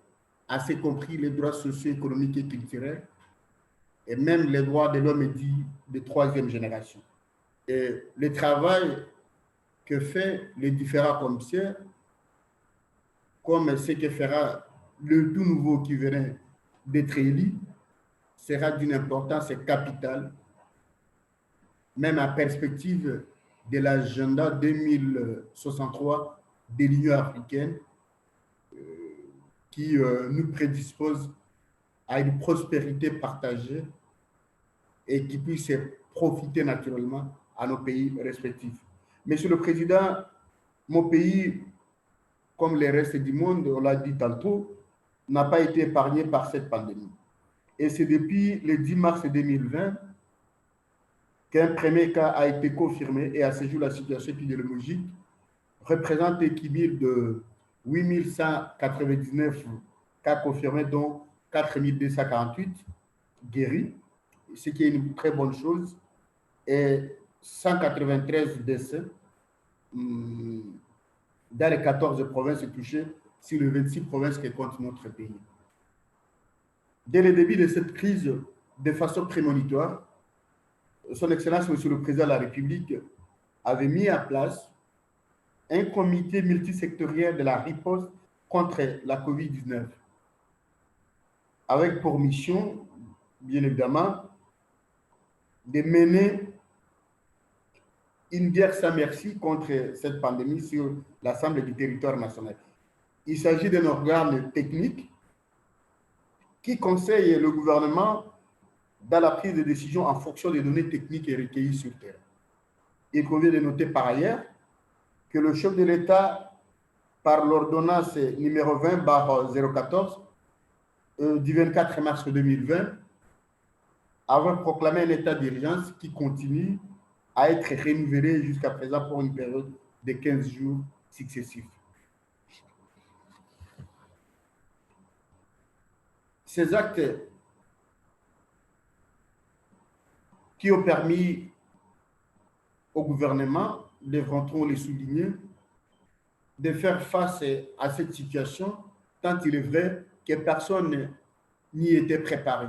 Speaker 6: assez compris les droits socio-économiques et culturels, et même les droits de l'homme dit de troisième génération. Et le travail que fait les différents commissaires, comme ce que fera le tout nouveau qui vient d'être élu, sera d'une importance capitale, même en perspective de l'agenda 2063 de l'Union africaine, qui nous prédispose à une prospérité partagée et qui puisse profiter naturellement à nos pays respectifs. Monsieur le Président, mon pays, comme le reste du monde, on l'a dit tantôt, n'a pas été épargné par cette pandémie. Et c'est depuis le 10 mars 2020 qu'un premier cas a été confirmé, et à ce jour, la situation épidémiologique représente un cumul de 8199 cas confirmés, dont 4248 guéris, ce qui est une très bonne chose, et 193 décès dans les 14 provinces touchées sur les 26 provinces que compte notre pays. Dès le début de cette crise, de façon prémonitoire, Son Excellence, Monsieur le Président de la République, avait mis en place un comité multisectoriel de la riposte contre la COVID-19, avec pour mission, bien évidemment, de mener une guerre sans merci contre cette pandémie sur l'ensemble du territoire national. Il s'agit d'un organe technique qui conseille le gouvernement dans la prise de décision en fonction des données techniques et recueillies sur terrain. Il convient de noter par ailleurs que le chef de l'État, par l'ordonnance numéro 20/014 du 24 mars 2020, avait proclamé un état d'urgence qui continue à être renouvelé jusqu'à présent pour une période de 15 jours successifs. Ces actes qui ont permis au gouvernement, devront-on les souligner, de faire face à cette situation, tant il est vrai que personne n'y était préparé.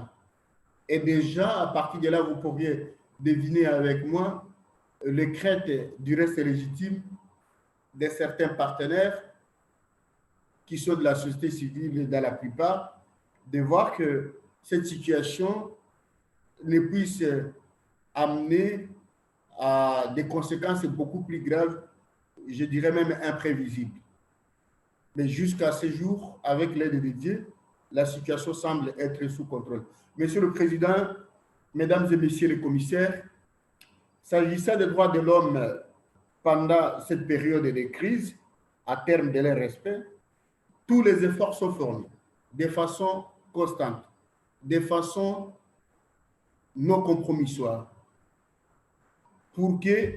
Speaker 6: Et déjà, à partir de là, vous pourriez deviner avec moi les craintes du reste légitime de certains partenaires qui sont de la société civile dans la plupart, de voir que cette situation ne puisse amener à des conséquences beaucoup plus graves, je dirais même imprévisibles. Mais jusqu'à ce jour, avec l'aide de Dieu, la situation semble être sous contrôle. Monsieur le Président, Mesdames et Messieurs les commissaires, s'agissant des droits de l'homme pendant cette période de crise, à terme de leur respect, tous les efforts sont fournis de façon constante, de façon non compromissoire, pour que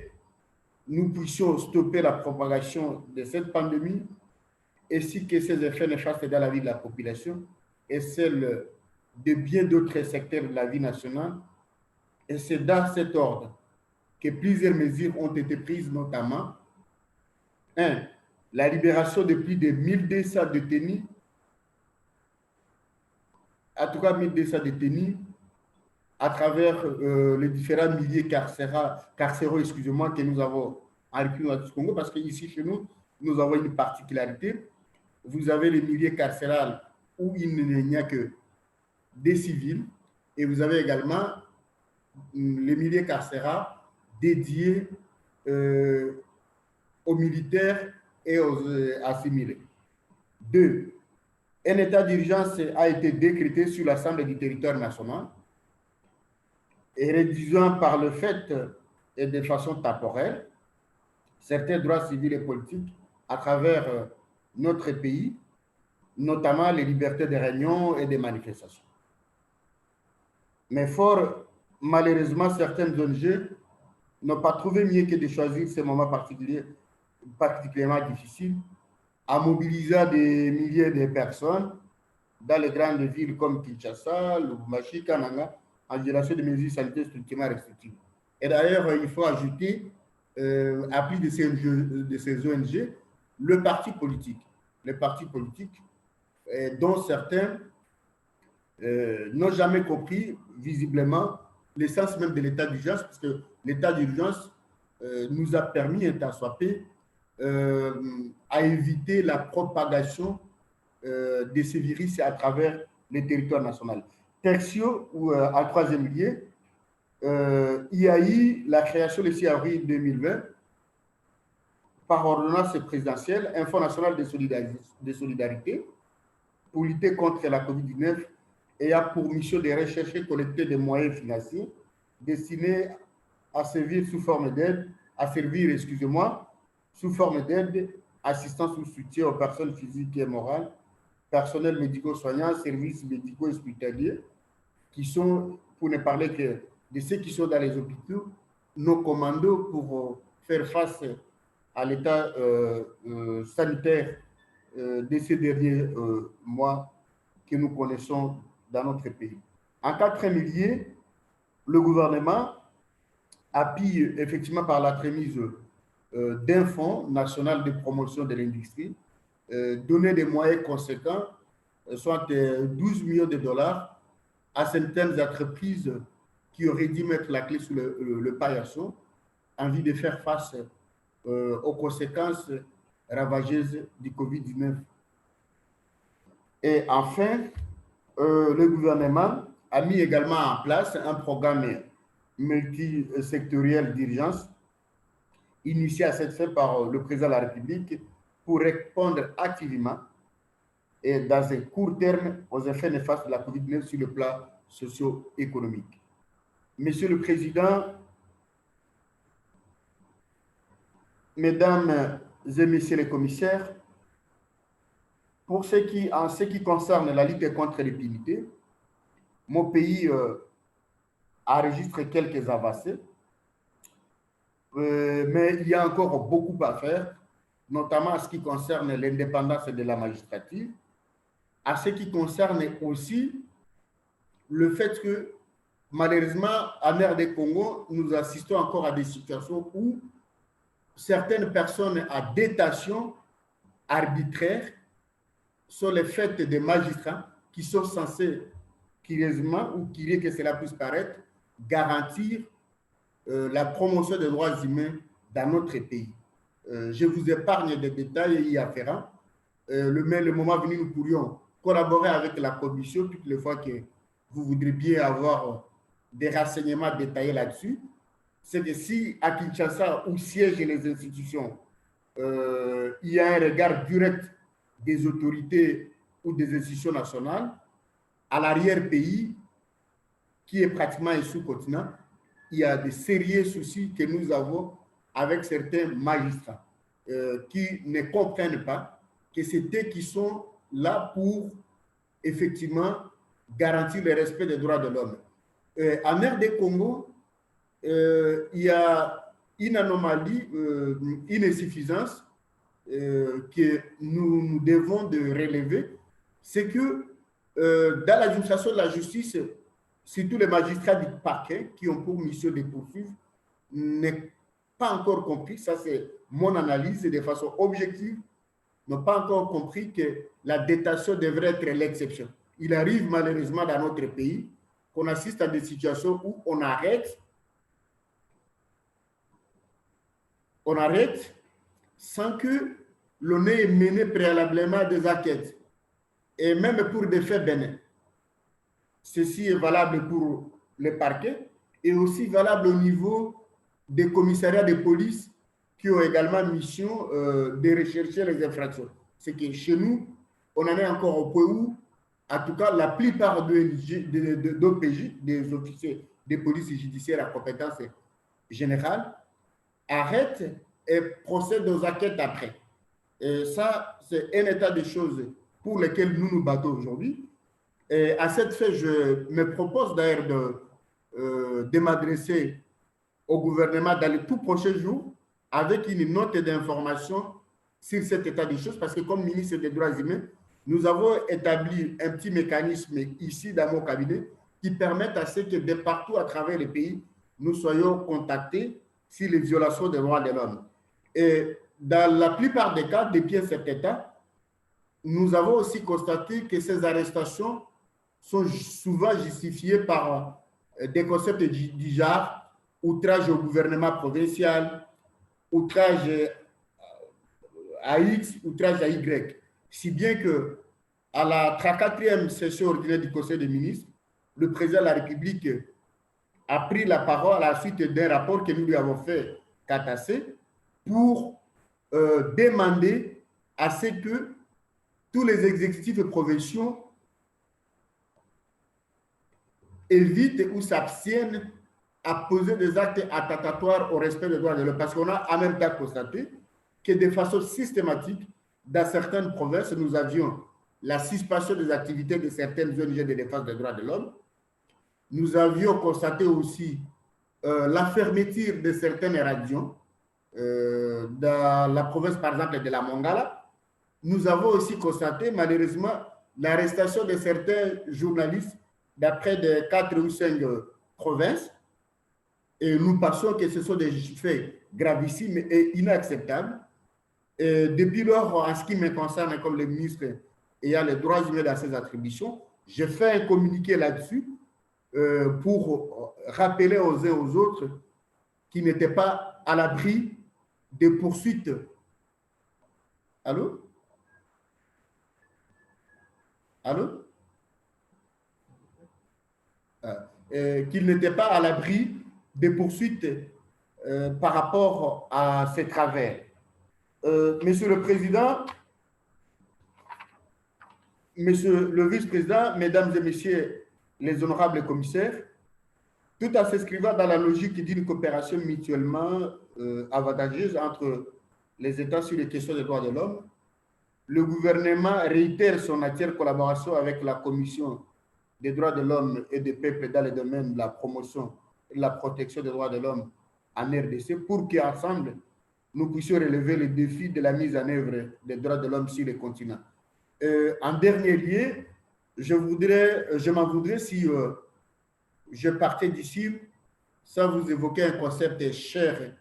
Speaker 6: nous puissions stopper la propagation de cette pandémie, ainsi que ses effets néfastes dans la vie de la population et celle de bien d'autres secteurs de la vie nationale. Et c'est dans cet ordre que plusieurs mesures ont été prises, notamment 1. La libération de plus de 1200 détenus, en tout cas 1200 détenus, à travers les différents milliers carcéraux, excusez-moi, que nous avons en République du Congo, parce qu'ici, chez nous, nous avons une particularité. Vous avez les milliers carcéraux où il n'y a que des civils, et vous avez également les milliers carcéraux dédiés aux militaires et aux assimilés. 2. Un état d'urgence a été décrété sur l'ensemble du territoire national et réduisant par le fait et de façon temporaire certains droits civils et politiques à travers notre pays, notamment les libertés de réunion et de manifestation. Mais fort malheureusement, certaines ONG n'ont pas trouvé mieux que de choisir ces moments particulièrement difficiles, en mobilisant des milliers de personnes dans les grandes villes comme Kinshasa, Lubumbashi, Kananga, en violation des mesures sanitaires strictement restrictives. Et d'ailleurs, il faut ajouter, à plus de ces ONG, le parti politique. Les partis politiques, dont certains n'ont jamais compris visiblement l'essence même de l'état d'urgence, parce que l'état d'urgence nous a permis, étant soit peu, à éviter la propagation de ces virus à travers les territoires nationaux. Tertio, ou en troisième lieu, il y a eu la création le 6 avril 2020 par ordonnance présidentielle, un fonds national de solidarité pour lutter contre la COVID-19 et a pour mission de rechercher et collecter des moyens financiers destinés à servir sous forme d'aide, sous forme d'aide, assistance ou soutien aux personnes physiques et morales, personnel médico-soignant, services médicaux et hospitaliers, qui sont, pour ne parler que de ceux qui sont dans les hôpitaux, nos commandos pour faire face à l'état sanitaire de ces derniers mois que nous connaissons dans notre pays. En quatrième lieu, le gouvernement appuie effectivement par la remise d'un fonds national de promotion de l'industrie, donner des moyens conséquents, soit 12 millions de dollars, à certaines entreprises qui auraient dû mettre la clé sous le paillasson en vue de faire face aux conséquences ravageuses du Covid-19. Et enfin, le gouvernement a mis également en place un programme multisectoriel d'urgence initié à cette fin par le président de la République pour répondre activement et dans un court terme aux effets néfastes de la COVID-19 sur le plan socio-économique. Monsieur le Président, Mesdames et Messieurs les commissaires, en ce qui concerne la lutte contre l'impunité, mon pays a enregistré quelques avancées, mais il y a encore beaucoup à faire, notamment en ce qui concerne l'indépendance de la magistrature, à ce qui concerne aussi le fait que, malheureusement, en RD Congo, nous assistons encore à des situations où certaines personnes à détention arbitraire sont les faits des magistrats qui sont censés, curieusement, ou qu'il que cela puisse paraître, garantir la promotion des droits humains dans notre pays. Je vous épargne des détails y afférents. Le moment venu, nous pourrions collaborer avec la commission toutes les fois que vous voudrez bien avoir des renseignements détaillés là-dessus. C'est que si à Kinshasa, où siègent les institutions, il y a un regard direct des autorités ou des institutions nationales, à l'arrière-pays, qui est pratiquement un sous-continent, il y a de sérieux soucis que nous avons avec certains magistrats qui ne comprennent pas que c'est eux qui sont là pour effectivement garantir le respect des droits de l'homme. En RD Congo, il y a une anomalie, une insuffisance que nous devons de relever, c'est que dans l'administration de la justice, surtout les magistrats du parquet qui ont pour mission de poursuivre, n'ont pas encore compris, ça c'est mon analyse de façon objective, n'ont pas encore compris que la détention devrait être l'exception. Il arrive malheureusement dans notre pays qu'on assiste à des situations où on arrête sans que l'on ait mené préalablement des enquêtes, et même pour des faits bénins. Ceci est valable pour les parquets et aussi valable au niveau des commissariats de police qui ont également mission de rechercher les infractions. C'est que chez nous, on en est encore au point où, en tout cas, la plupart d'OPJ, des officiers de police judiciaire à compétence générale, arrêtent et procèdent aux enquêtes après. Et ça, c'est un état de choses pour lequel nous nous battons aujourd'hui. Et à cette fin, je me propose d'ailleurs de m'adresser au gouvernement dans les tout prochains jours avec une note d'information sur cet état des choses, parce que comme ministre des droits humains, nous avons établi un petit mécanisme ici dans mon cabinet qui permet à ce que de partout à travers le pays, nous soyons contactés sur les violations des droits de l'homme. Et dans la plupart des cas, depuis un certain temps, nous avons aussi constaté que ces arrestations sont souvent justifiées par des concepts du genre outrage au gouvernement provincial, outrage à X, outrage à Y. Si bien que à la 34e session ordinaire du Conseil des ministres, le président de la République a pris la parole à la suite d'un rapport que nous lui avons fait catasser pour demander à ce que tous les exécutifs provinciaux évitent ou s'abstiennent à poser des actes attentatoires au respect des droits de l'homme. Parce qu'on a en même temps constaté que de façon systématique, dans certaines provinces, nous avions la suspension des activités de certaines ONG de défense des droits de l'homme. Nous avions constaté aussi la fermeture de certaines radios dans la province, par exemple, de la Mongala. Nous avons aussi constaté, malheureusement, l'arrestation de certains journalistes d'après de 4 ou 5 provinces. Et nous pensons que ce sont des faits gravissimes et inacceptables. Et depuis lors, en ce qui me concerne, comme le ministre ayant les droits humains dans ses attributions, je fais un communiqué là-dessus pour rappeler aux uns aux autres qui n'étaient pas à l'abri des poursuites. Allô? Allô? Qu'ils n'étaient pas à l'abri des poursuites par rapport à ces travers. Monsieur le Président, Monsieur le Vice-président, Mesdames et Messieurs les honorables commissaires, tout en s'inscrivant dans la logique d'une coopération mutuellement avantageuse entre les États sur les questions des droits de l'homme, le gouvernement réitère son entière collaboration avec la Commission des droits de l'homme et des peuples dans le domaine de la promotion et de la protection des droits de l'homme en RDC pour qu'ensemble, nous puissions relever le défi de la mise en œuvre des droits de l'homme sur le continent. En dernier lieu, je m'en voudrais si je partais d'ici sans vous évoquer un concept cher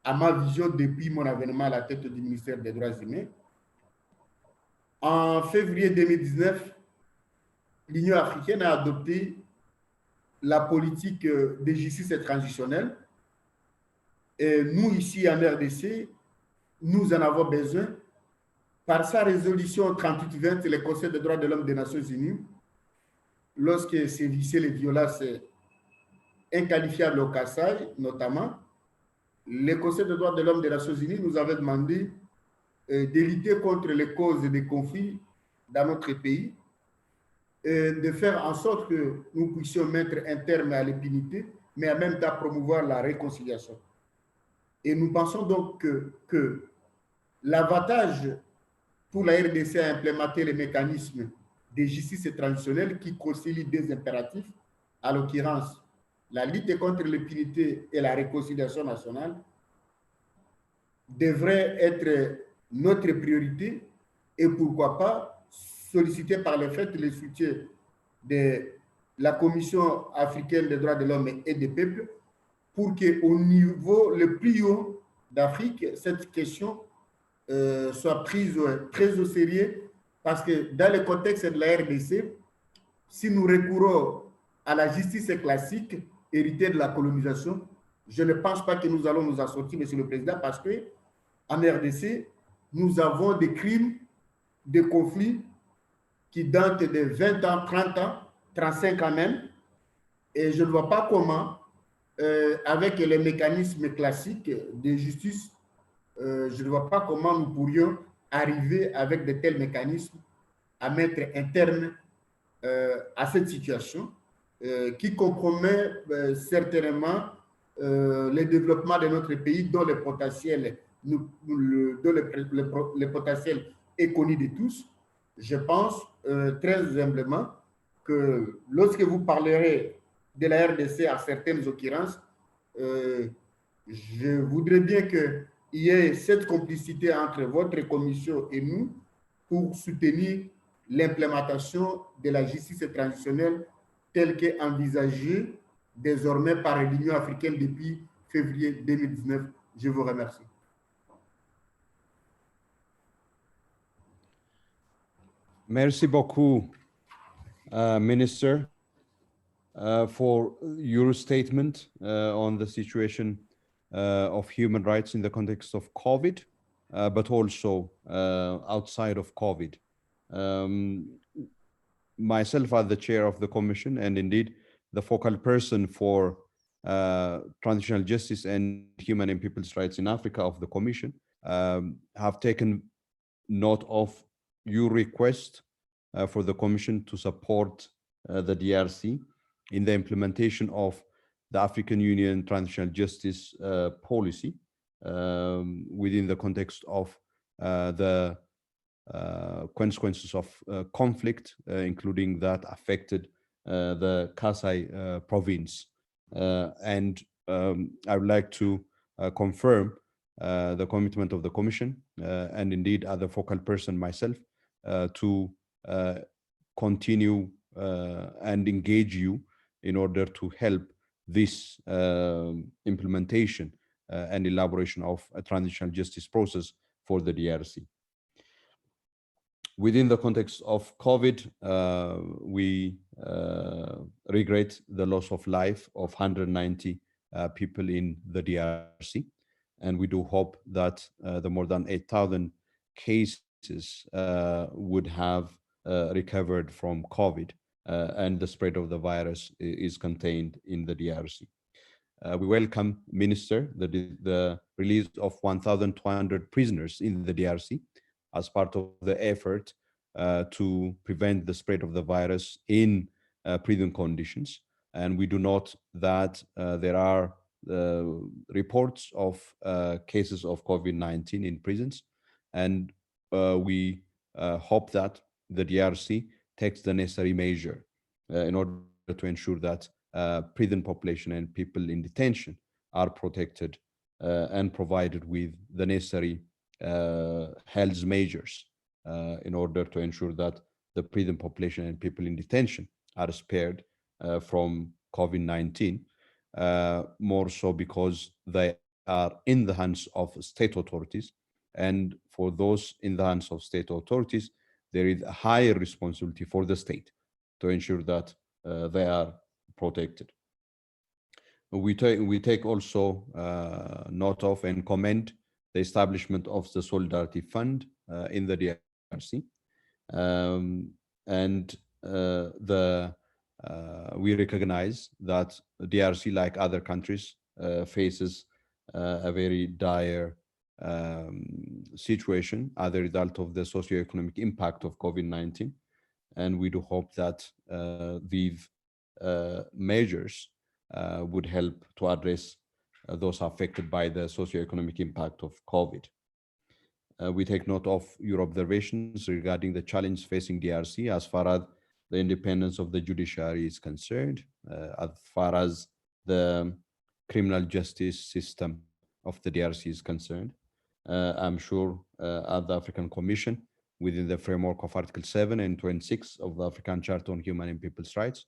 Speaker 6: à ma vision depuis mon avènement à la tête du ministère des Droits humains. En février 2019, l'Union africaine a adopté la politique de justice transitionnelle. Et nous, ici en RDC, nous en avons besoin. Par sa résolution 3820, le Conseil des droits de l'homme des Nations Unies, lorsque sévissaient les violences inqualifiables au Kassai, notamment, le Conseil des droits de l'homme des Nations Unies nous avait demandé de lutter contre les causes des conflits dans notre pays, et de faire en sorte que nous puissions mettre un terme à l'impunité, mais en même temps promouvoir la réconciliation. Et nous pensons donc que l'avantage pour la RDC à implémenter les mécanismes de justice traditionnelle qui concilient deux impératifs, à l'occurrence la lutte contre l'impunité et la réconciliation nationale, devrait être notre priorité et pourquoi pas solliciter par le fait le soutien de la Commission africaine des droits de l'homme et des peuples pour qu'au niveau le plus haut d'Afrique, cette question soit prise très au sérieux parce que dans le contexte de la RDC, si nous recourons à la justice classique héritée de la colonisation, je ne pense pas que nous allons nous en sortir, Monsieur le Président, parce que en RDC, nous avons des crimes, des conflits qui datent de 20 ans, 30 ans, 35 ans même, et je ne vois pas comment, avec les mécanismes classiques de justice, je ne vois pas comment nous pourrions arriver avec de tels mécanismes à mettre un terme à cette situation qui compromet certainement le développement de notre pays dont le potentiel, le potentiel est connu de tous. Je pense très humblement que lorsque vous parlerez de la RDC à certaines occurrences, je voudrais bien qu'il y ait cette complicité entre votre commission et nous pour soutenir l'implémentation de la justice transitionnelle telle qu'est envisagée désormais par l'Union africaine depuis février 2019. Je vous remercie.
Speaker 1: Merci beaucoup, Minister, for your statement on the situation of human rights in the context of COVID, but also outside of COVID. Myself as the chair of the commission, and indeed the focal person for transitional justice and human and people's rights in Africa of the commission, have taken note of your request for the commission to support the DRC in the implementation of the African Union transitional justice policy within the context of the consequences of conflict, including that affected the Kasai province. And I would like to confirm the commitment of the Commission and indeed as a focal person myself to continue and engage you in order to help this implementation and elaboration of a transitional justice process for the DRC. Within the context of COVID, we regret the loss of life of 190 people in the DRC. And we do hope that the more than 8,000 cases would have recovered from COVID and the spread of the virus is contained in the DRC. We welcome, Minister, the release of 1,200 prisoners in the DRC as part of the effort to prevent the spread of the virus in prison conditions. And we do note that there are reports of cases of COVID-19 in prisons. And we hope that the DRC takes the necessary measure in order to ensure that prison population and people in detention are protected and provided with the necessary health measures in order to ensure that the prison population and people in detention are spared from COVID-19, more so because they are in the hands of state authorities. And for those in the hands of state authorities, there is a higher responsibility for the state to ensure that they are protected. We take also note of and commend the establishment of the Solidarity Fund in the DRC. We recognize that DRC, like other countries, faces a very dire situation as a result of the socioeconomic impact of COVID-19. And we do hope that these measures would help to address those affected by the socioeconomic impact of COVID. We take note of your observations regarding the challenge facing DRC as far as the independence of the judiciary is concerned, as far as the criminal justice system of the DRC is concerned. I'm sure at the African Commission, within the framework of Article 7 and 26 of the African Charter on Human and People's Rights,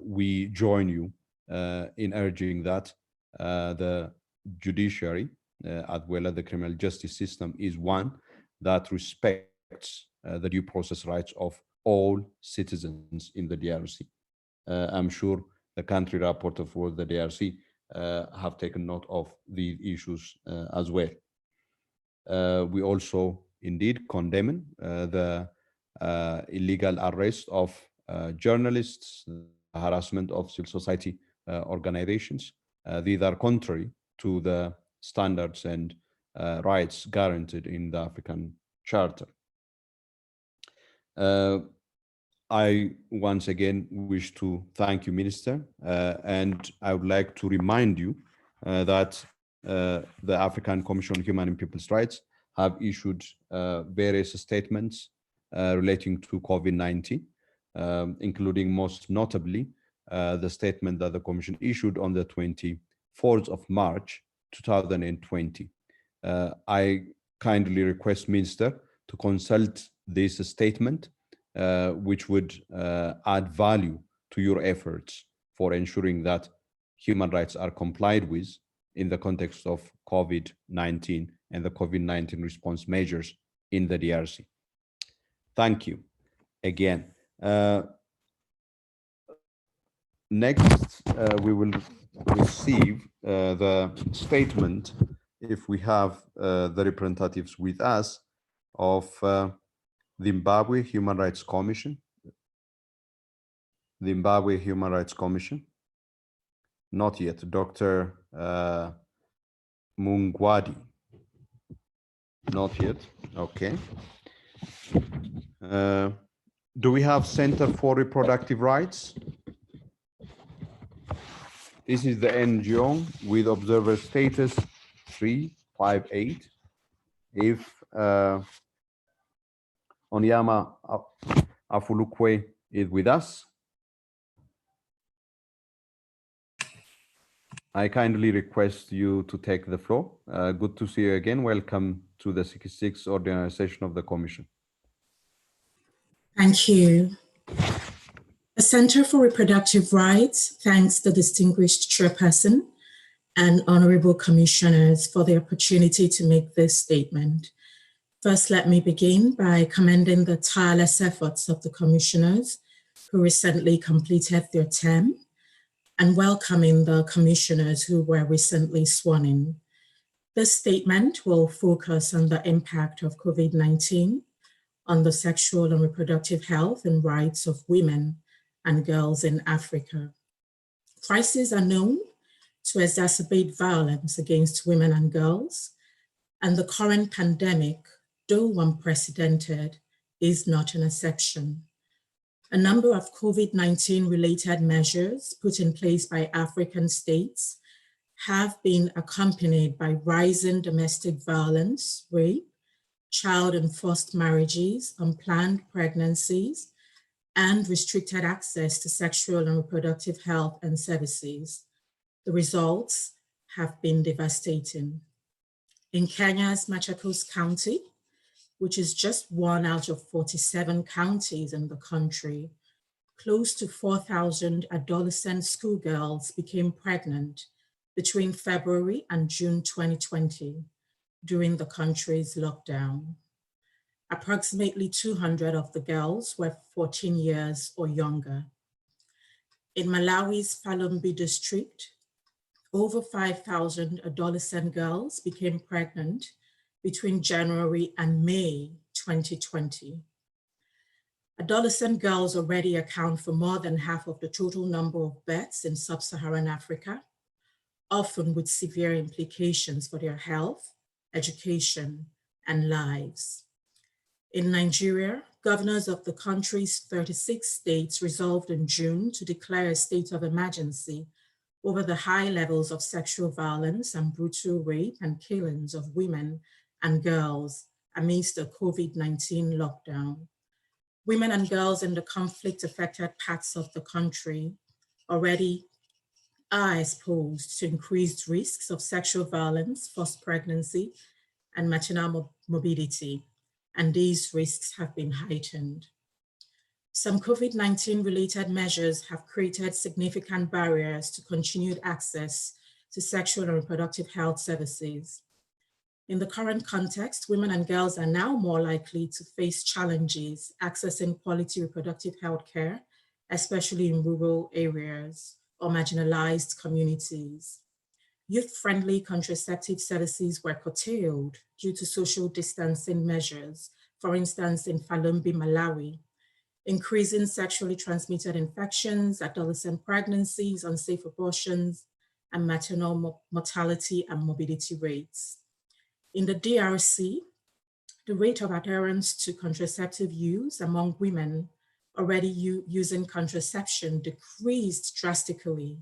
Speaker 1: we join you in urging that the judiciary, as well as the criminal justice system, is one that respects the due process rights of all citizens in the DRC. I'm sure the country rapporteur for the DRC have taken note of these issues as well. We also indeed condemn the illegal arrest of journalists, the harassment of civil society organizations. These are contrary to the standards and rights guaranteed in the African Charter. I once again wish to thank you, Minister, and I would like to remind you that the African Commission on Human and People's Rights have issued various statements relating to COVID-19, including most notably the statement that the Commission issued on the 24th of March 2020. I kindly request, Minister, to consult this statement, which would add value to your efforts for ensuring that human rights are complied with in the context of COVID-19 and the COVID-19 response measures in the DRC. Thank you again. Next, we will receive the statement, if we have the representatives with us, of Zimbabwe Human Rights Commission. Zimbabwe Human Rights Commission. Not yet. Dr. Mungwadi. Not yet. Okay. Do we have Center for Reproductive Rights? This is the NGO with observer status 358. If Onyama Afulukwe is with us, I kindly request you to take the floor. Good to see you again. Welcome to the 66th ordinary session of the Commission.
Speaker 7: Thank you. The Center for Reproductive Rights thanks the distinguished chairperson and honorable commissioners for the opportunity to make this statement. First, let me begin by commending the tireless efforts of the commissioners who recently completed their term and welcoming the commissioners who were recently sworn in. This statement will focus on the impact of COVID-19 on the sexual and reproductive health and rights of women and girls in Africa. Crises are known to exacerbate violence against women and girls, and the current pandemic, though unprecedented, is not an exception. A number of COVID-19 related measures put in place by African states have been accompanied by rising domestic violence, rape, child and forced marriages, unplanned pregnancies, and restricted access to sexual and reproductive health and services. The results have been devastating. In Kenya's Machakos County, which is just one out of 47 counties in the country, close to 4,000 adolescent schoolgirls became pregnant between February and June 2020 during the country's lockdown. Approximately 200 of the girls were 14 years or younger. In Malawi's Falumbi district, over 5,000 adolescent girls became pregnant between January and May 2020. Adolescent girls already account for more than half of the total number of births in sub-Saharan Africa, often with severe implications for their health, education, and lives. In Nigeria, governors of the country's 36 states resolved in June to declare a state of emergency over the high levels of sexual violence and brutal rape and killings of women and girls amidst the COVID-19 lockdown. Women and girls in the conflict-affected parts of the country already are exposed to increased risks of sexual violence, forced pregnancy, and maternal morbidity, and these risks have been heightened. Some COVID-19 related measures have created significant barriers to continued access to sexual and reproductive health services. In the current context, women and girls are now more likely to face challenges accessing quality reproductive health care, especially in rural areas or marginalized communities. Youth-friendly contraceptive services were curtailed due to social distancing measures, for instance, in Falumbi, Malawi, increasing sexually transmitted infections, adolescent pregnancies, unsafe abortions, and maternal mortality and morbidity rates. In the DRC, the rate of adherence to contraceptive use among women already using contraception decreased drastically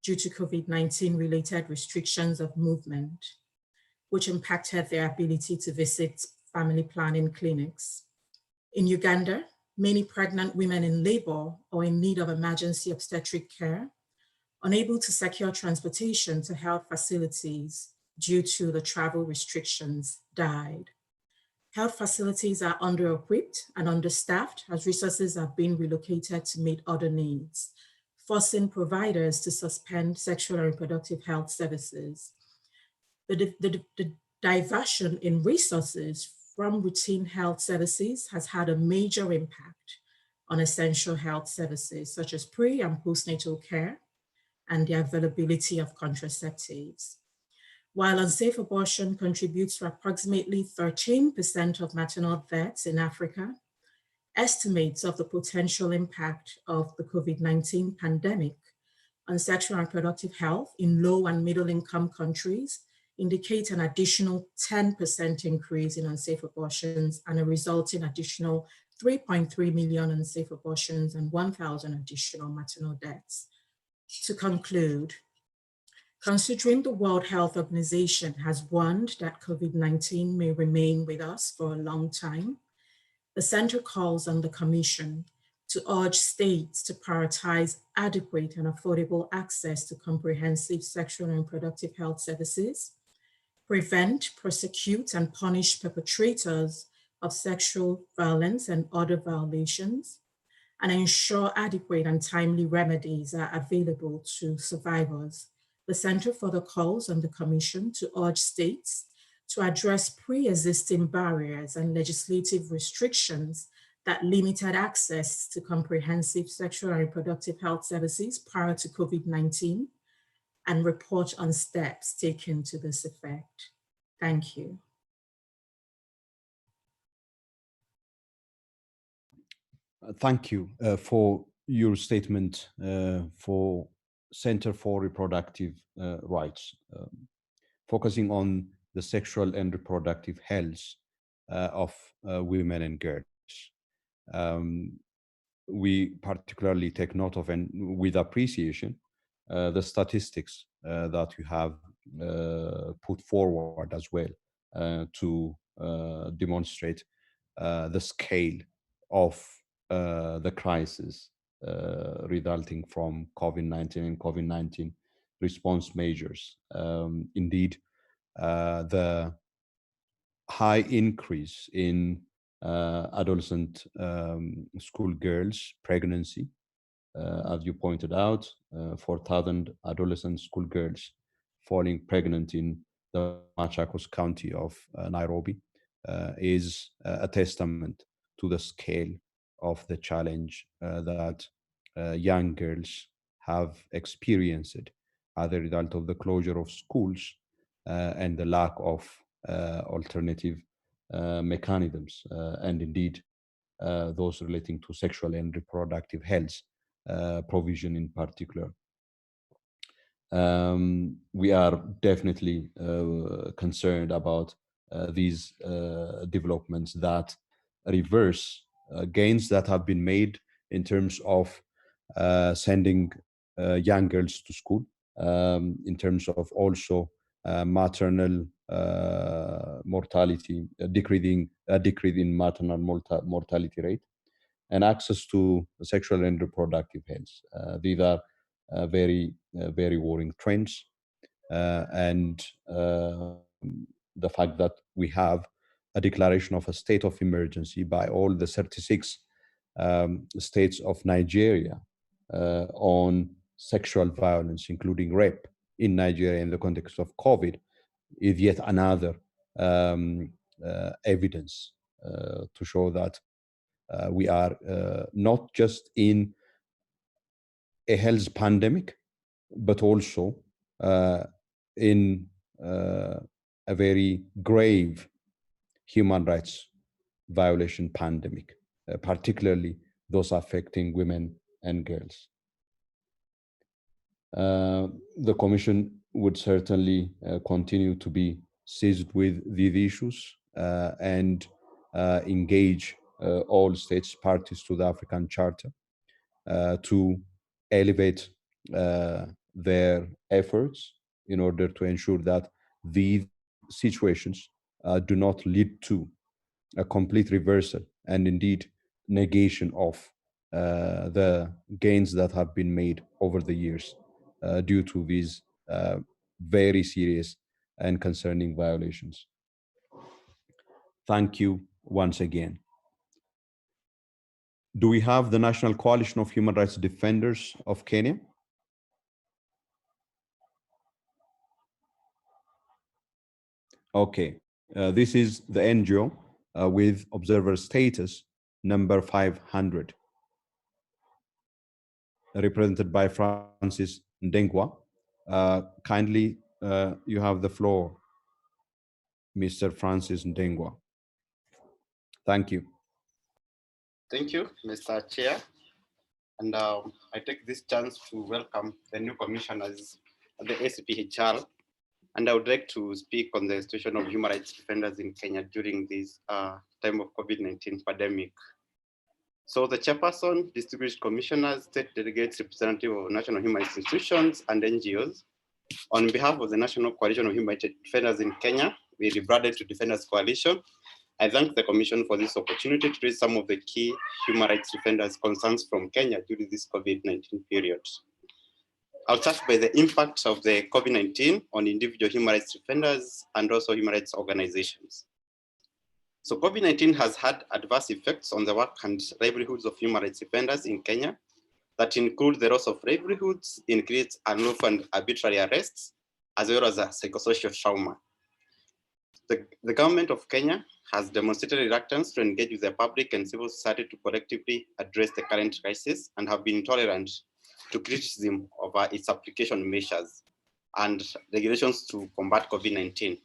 Speaker 7: due to COVID-19 related restrictions of movement, which impacted their ability to visit family planning clinics. In Uganda, many pregnant women in labor or in need of emergency obstetric care, unable to secure transportation to health facilities due to the travel restrictions, died. Health facilities are under-equipped and understaffed as resources have been relocated to meet other needs, forcing providers to suspend sexual and reproductive health services. The diversion in resources from routine health services has had a major impact on essential health services such as pre- and postnatal care and the availability of contraceptives. While unsafe abortion contributes to approximately 13% of maternal deaths in Africa, estimates of the potential impact of the COVID-19 pandemic on sexual and reproductive health in low and middle income countries indicate an additional 10% increase in unsafe abortions and a resulting additional 3.3 million unsafe abortions and 1,000 additional maternal deaths. To conclude, considering the World Health Organization has warned that COVID-19 may remain with us for a long time, the Center calls on the Commission to urge states to prioritize adequate and affordable access to comprehensive sexual and reproductive health services, prevent, prosecute, and punish perpetrators of sexual violence and other violations, and ensure adequate and timely remedies are available to survivors. The Center further calls on the Commission to urge states to address pre-existing barriers and legislative restrictions that limited access to comprehensive sexual and reproductive health services prior to COVID-19 and report on steps taken to this effect. Thank you.
Speaker 1: Thank you for your statement for Center for Reproductive Rights, focusing on the sexual and reproductive health of women and girls. We particularly take note of, and with appreciation, the statistics that you have put forward as well to demonstrate the scale of the crisis resulting from COVID-19 and COVID-19 response measures. Indeed, the high increase in adolescent schoolgirls pregnancy, as you pointed out, 4,000 adolescent schoolgirls falling pregnant in the Machakos County of Nairobi is a testament to the scale of the challenge that young girls have experienced as a result of the closure of schools and the lack of alternative mechanisms, and indeed those relating to sexual and reproductive health provision in particular. We are definitely concerned about these developments that reverse gains that have been made in terms of sending young girls to school, in terms of also maternal mortality, a decrease in maternal mortality rate, and access to sexual and reproductive health. These are very worrying trends, and the fact that we have a declaration of a state of emergency by all the 36 states of Nigeria on sexual violence, including rape in Nigeria in the context of COVID, is yet another evidence to show that we are not just in a health pandemic, but also in a very grave human rights violation pandemic, particularly those affecting women and girls. The Commission would certainly continue to be seized with these issues and engage all states parties to the African Charter to elevate their efforts in order to ensure that these situations do not lead to a complete reversal and indeed negation of the gains that have been made over the years due to these very serious and concerning violations. Thank you once again. Do we have the National Coalition of Human Rights Defenders of Kenya? Okay, this is the NGO with observer status number 500, represented by Francis Ndengwa. Kindly, you have the floor, Mr. Francis Ndengwa. Thank you.
Speaker 8: Thank you, Mr. Chair. And I take this chance to welcome the new commissioners at the ACHPR. And I would like to speak on the situation of human rights defenders in Kenya during this time of COVID-19 pandemic. So the chairperson, distinguished commissioners, state delegates, representative of national human rights institutions and NGOs, on behalf of the National Coalition of Human Rights Defenders in Kenya, we rebranded to Defenders Coalition. I thank the Commission for this opportunity to raise some of the key human rights defenders' concerns from Kenya during this COVID-19 period. I'll start by the impact of the COVID-19 on individual human rights defenders and also human rights organizations. So COVID-19 has had adverse effects on the work and livelihoods of human rights defenders in Kenya that include the loss of livelihoods, increased unlawful and arbitrary arrests, as well as a psychosocial trauma. The government of Kenya has demonstrated reluctance to engage with the public and civil society to collectively address the current crisis and have been intolerant to criticism of its application measures and regulations to combat COVID-19.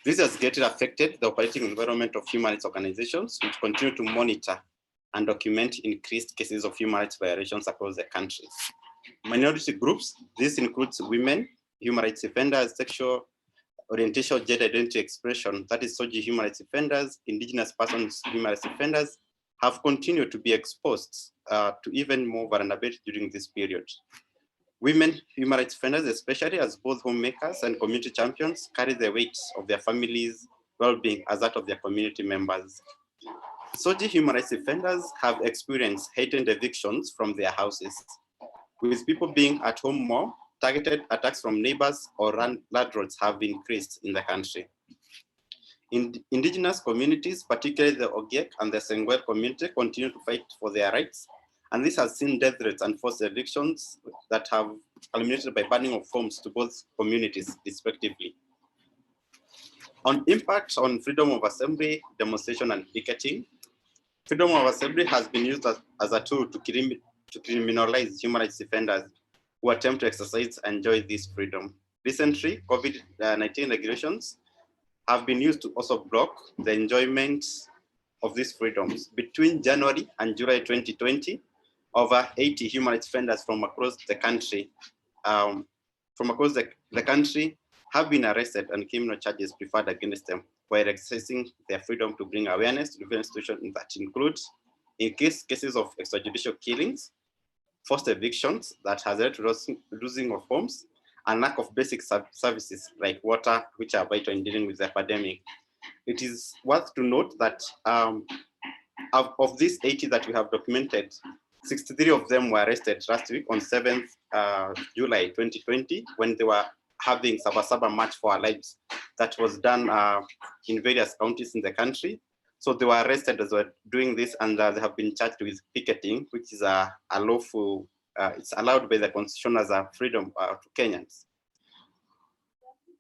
Speaker 8: This has greatly affected the operating environment of human rights organizations, which continue to monitor and document increased cases of human rights violations across the country. Minority groups, this includes women, human rights defenders, sexual orientation, gender identity expression, that is SOGI human rights defenders, indigenous persons human rights defenders, have continued to be exposed to even more vulnerability during this period. Women human rights defenders, especially as both homemakers and community champions, carry the weight of their families' well-being as that of their community members. SOGI human rights defenders have experienced heightened evictions from their houses, with people being at home more. Targeted attacks from neighbors or landlords have increased in the country. In indigenous communities, particularly the Ogiek and the Sengwer community, continue to fight for their rights. And this has seen death threats and forced evictions that have culminated by banning of homes to both communities, respectively. On impact on freedom of assembly, demonstration, and picketing, freedom of assembly has been used as a tool to criminalize human rights defenders who attempt to exercise and enjoy this freedom. Recently, COVID-19 regulations have been used to also block the enjoyment of these freedoms. Between January and July 2020, over 80 human rights defenders from across the country, have been arrested and criminal charges preferred against them while exercising their freedom to bring awareness to different institutions that includes, in cases of extrajudicial killings, forced evictions that has led to losing of homes, and lack of basic services like water, which are vital in dealing with the epidemic. It is worth to note that of these 80 that we have documented, 63 of them were arrested last week on 7th July 2020, when they were having Sabasaba March for Our Lives that was done in various counties in the country. So they were arrested as well doing this, and they have been charged with picketing, which is a lawful, it's allowed by the Constitution as a freedom to Kenyans.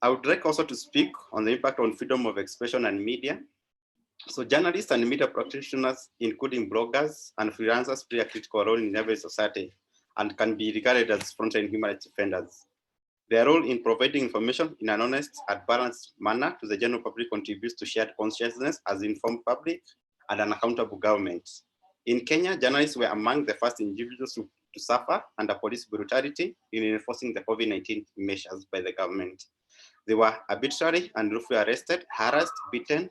Speaker 8: I would like also to speak on the impact on freedom of expression and media. So journalists and media practitioners, including bloggers and freelancers, play a critical role in every society and can be regarded as frontline human rights defenders. Their role in providing information in an honest and balanced manner to the general public contributes to shared consciousness as informed public and an accountable government. In Kenya, journalists were among the first individuals to suffer under police brutality in enforcing the COVID-19 measures by the government. They were arbitrarily and unlawfully arrested, harassed, beaten,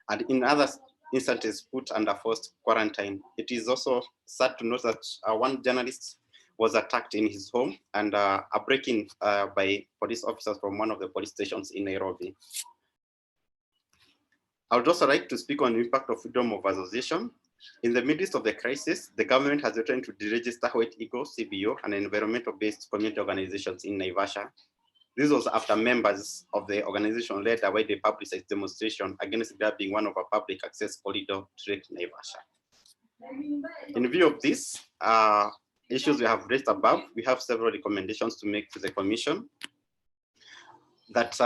Speaker 8: and in other instances put under forced quarantine. It is also sad to note that one journalist was attacked in his home and a break-in by police officers from one of the police stations in Nairobi. I would also like to speak on the impact of freedom of association. In the midst of the crisis, the government has returned to deregister White Eagle, CBO, and environmental-based community organizations in Naivasha. This was after members of the organization led a widely publicized demonstration against grabbing one of our public access corridor to Lake Naivasha. In view of this issues we have raised above, we have several recommendations to make to the Commission. That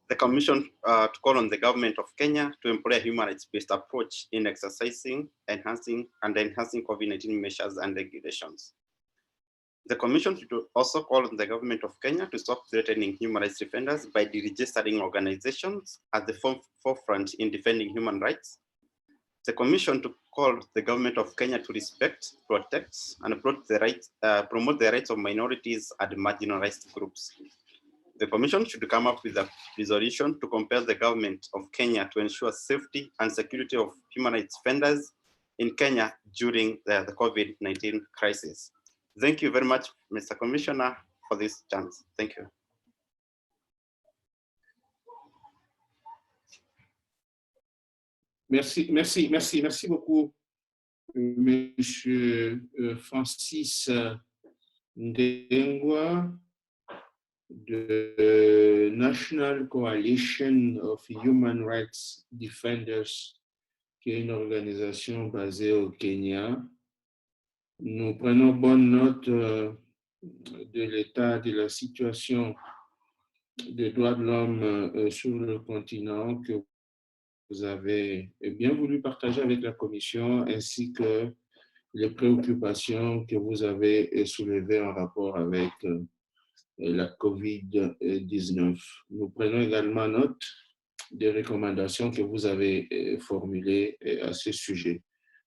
Speaker 8: the Commission to call on the government of Kenya to employ a human rights-based approach in exercising, enhancing COVID-19 measures and regulations. The Commission should also call on the government of Kenya to stop threatening human rights defenders by deregistering organizations at the forefront in defending human rights. The Commission to call the government of Kenya to respect, protect, and promote the rights of minorities and marginalized groups. The Commission should come up with a resolution to compel the government of Kenya to ensure safety and security of human rights defenders in Kenya during the COVID-19 crisis. Thank you very much, Mr. Commissioner, for this chance. Thank you.
Speaker 9: Merci beaucoup, Monsieur Francis Ndengwa, the National Coalition of Human Rights Defenders, qui est une organisation basée au Kenya. Nous prenons bonne note de l'état de la situation des droits de l'homme sur le continent que vous avez bien voulu partager avec la Commission, ainsi que les préoccupations que vous avez soulevées en rapport avec la COVID-19. Nous prenons également note des recommandations que vous avez formulées à ce sujet.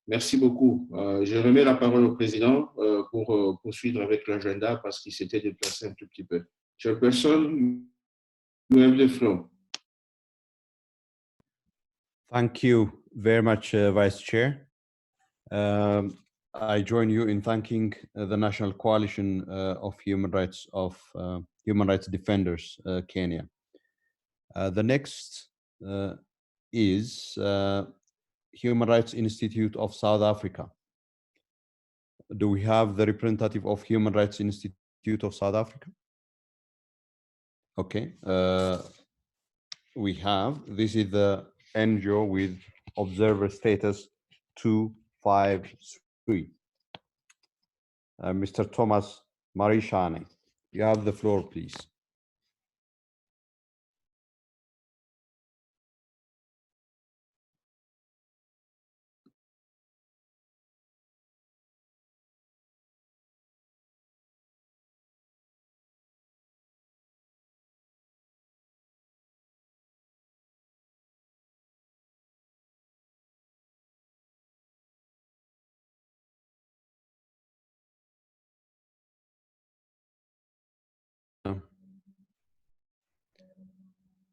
Speaker 9: Merci beaucoup. Je remets la parole au président pour poursuivre avec l'agenda parce qu'il s'était déplacé un tout petit peu. Chairperson, you have the floor.
Speaker 1: Thank you very much, Vice Chair. I join you in thanking the National Coalition of Human Rights Defenders, Kenya. The next is Human Rights Institute of South Africa. Do we have the representative of Human Rights Institute of South Africa? Okay, we have, this is the NGO with observer status 253. Mr. Thomas Marishane, you have the floor, please.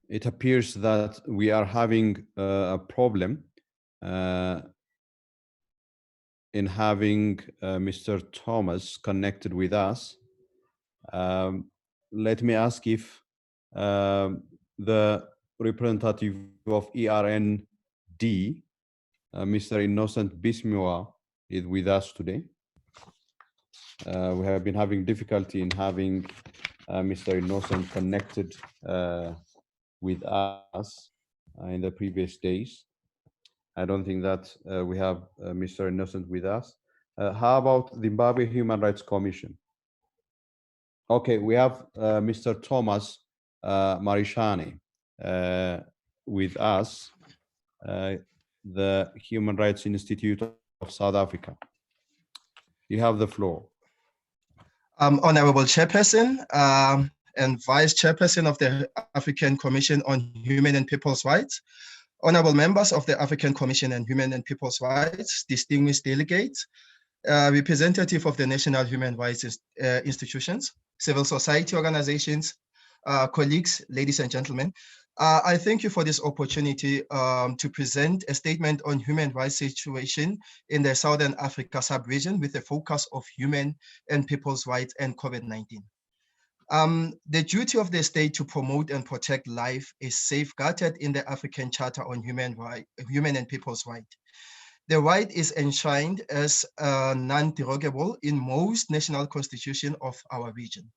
Speaker 1: It appears that we are having a problem in having Mr. Thomas connected with us. Let me ask if the representative of ERND, Mr. Innocent Bismiwa, is with us today. We have been having difficulty in having Mr. Innocent connected with us in the previous days. I don't think that we have Mr. Innocent with us. How about Zimbabwe Human Rights Commission? Okay, we have Mr. Thomas Marishane with us, the Human Rights Institute of South Africa. You have the floor.
Speaker 10: Honorable Chairperson and Vice Chairperson of the African Commission on Human and People's Rights, honorable members of the African Commission on Human and People's Rights, distinguished delegates, representative of the national human rights institutions, civil society organizations, colleagues, ladies and gentlemen. I thank you for this opportunity to present a statement on human rights situation in the Southern Africa sub-region with a focus of human and people's rights and COVID-19. The duty of the state to promote and protect life is safeguarded in the African Charter on Human and People's Rights. The right is enshrined as non-derogable in most national constitutions of our region.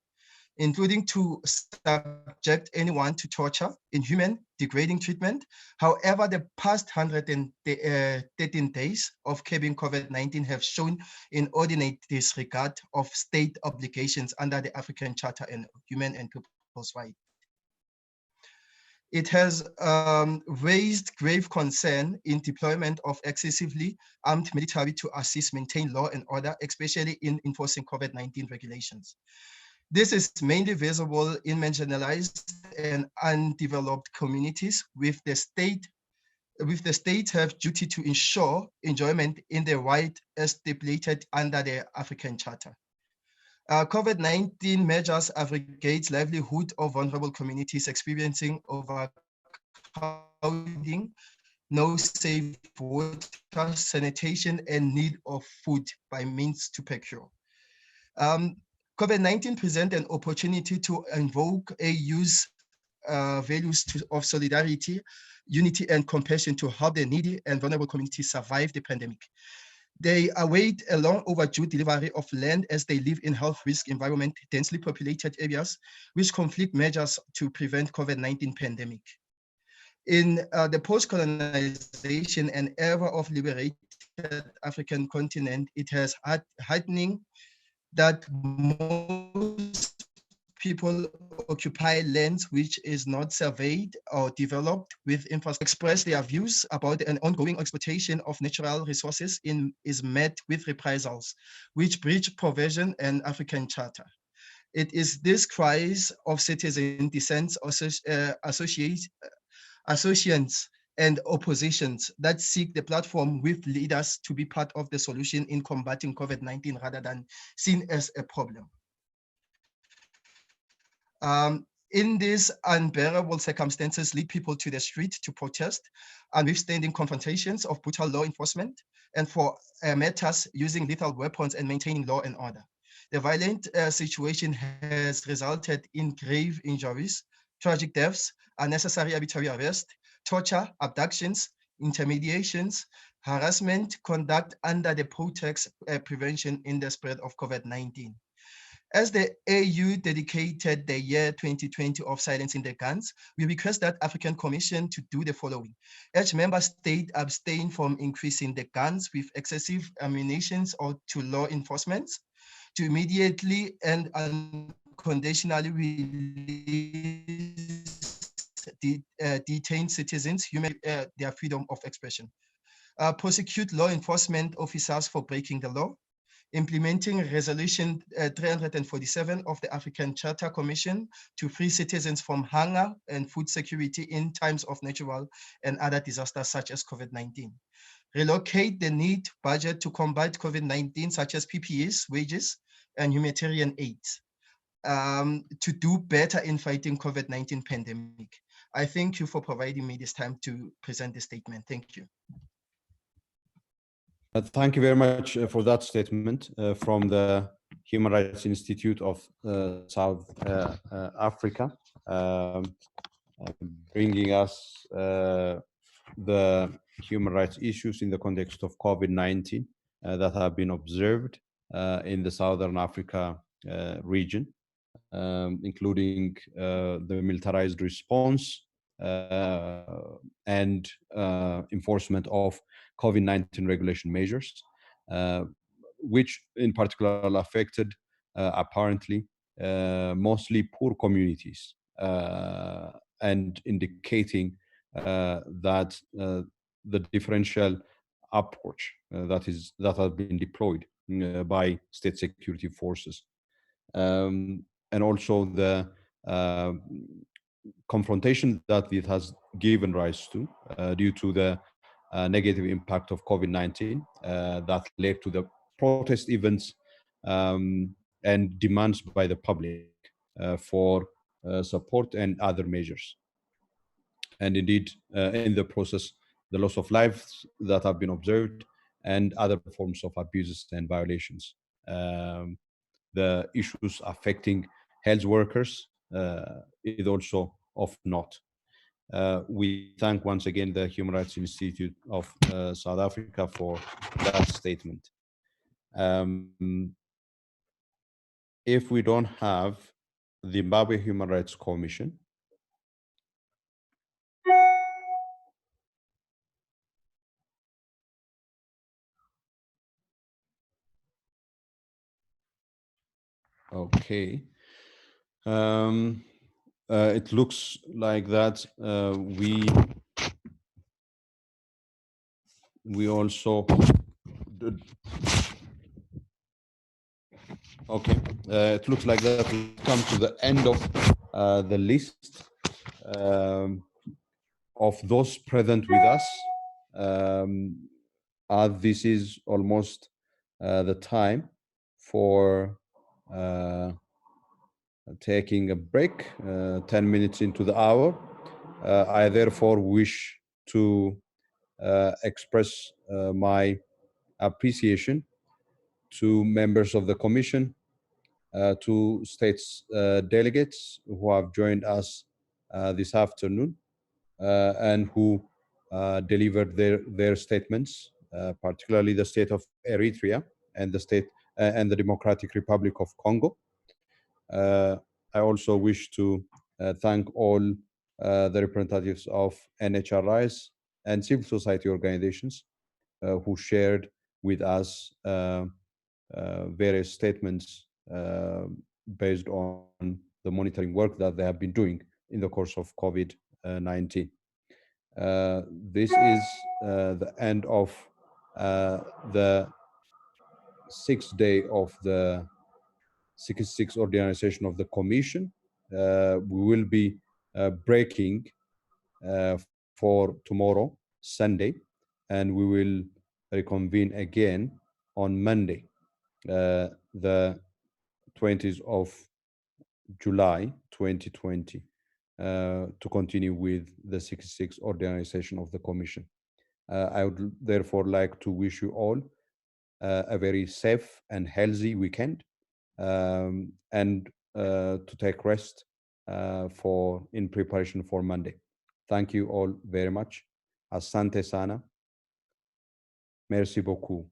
Speaker 10: including to subject anyone to torture, inhuman, degrading treatment. However, the past 113 days of curbing COVID-19 have shown inordinate disregard of state obligations under the African Charter and Human and People's Rights. It has raised grave concern in deployment of excessively armed military to assist maintain law and order, especially in enforcing COVID-19 regulations. This is mainly visible in marginalized and undeveloped communities with the state have duty to ensure enjoyment in the right as stipulated under the African Charter. COVID-19 measures aggregate livelihood of vulnerable communities experiencing overcrowding, no safe water, sanitation, and need of food by means to procure. COVID-19 presents an opportunity to invoke AU's values of solidarity, unity, and compassion to help the needy and vulnerable communities survive the pandemic. They await a long overdue delivery of land as they live in health risk environment, densely populated areas, which conflict measures to prevent COVID-19 pandemic. In the post-colonization and era of liberated African continent, it has heightening that most people occupy lands which is not surveyed or developed with infrastructure. Express their views about an ongoing exploitation of natural resources is met with reprisals, which breach provision and African Charter. It is this cries of citizen dissent, associations, and oppositions that seek the platform with leaders to be part of the solution in combating COVID-19 rather than seen as a problem. In these unbearable circumstances, lead people to the street to protest and withstanding confrontations of brutal law enforcement and for matters using lethal weapons and maintaining law and order. The violent situation has resulted in grave injuries, tragic deaths, unnecessary arbitrary arrest, torture, abductions, intermediations, harassment, conduct under the pretext prevention in the spread of COVID-19. As the AU dedicated the year 2020 of silencing the guns, we request that African Commission to do the following. Each member state abstain from increasing the guns with excessive ammunition or to law enforcement, to immediately and unconditionally release detained citizens, their freedom of expression. Prosecute law enforcement officers for breaking the law. Implementing Resolution 347 of the African Charter Commission to free citizens from hunger and food security in times of natural and other disasters such as COVID-19. Relocate the need budget to combat COVID-19 such as PPEs, wages, and humanitarian aid to do better in fighting COVID-19 pandemic. I thank you for providing me this time to present this statement. Thank you.
Speaker 1: Thank you very much for that statement from the Human Rights Institute of South Africa, bringing us the human rights issues in the context of COVID-19 that have been observed in the Southern Africa region, including the militarized response and enforcement of COVID-19 regulation measures, which in particular affected apparently mostly poor communities, and indicating that the differential approach that has been deployed by state security forces, and also the confrontation that it has given rise to due to the negative impact of COVID-19 that led to the protest events and demands by the public for support and other measures. And indeed, in the process, the loss of lives that have been observed and other forms of abuses and violations. The issues affecting health workers is also of note. We thank once again the Human Rights Institute of South Africa for that statement. If we don't have Zimbabwe Human Rights Commission. Okay. It looks like that we also did. Okay, it looks like that we come to the end of the list of those present with us. As this is almost the time for taking a break, 10 minutes into the hour. I therefore wish to express my appreciation to members of the Commission, to states delegates who have joined us this afternoon and who delivered their statements, particularly the State of Eritrea and the Democratic Republic of Congo. I also wish to thank all the representatives of NHRIs and civil society organizations who shared with us various statements based on the monitoring work that they have been doing in the course of COVID-19. This is the end of the 6th day of the 66th organization of the Commission. We will be breaking for tomorrow, Sunday, and we will reconvene again on Monday, the 20th of July 2020, to continue with the 66th organization of the Commission. I would therefore like to wish you all a very safe and healthy weekend, and to take rest in preparation for Monday. Thank you all very much. Asante sana. Merci beaucoup.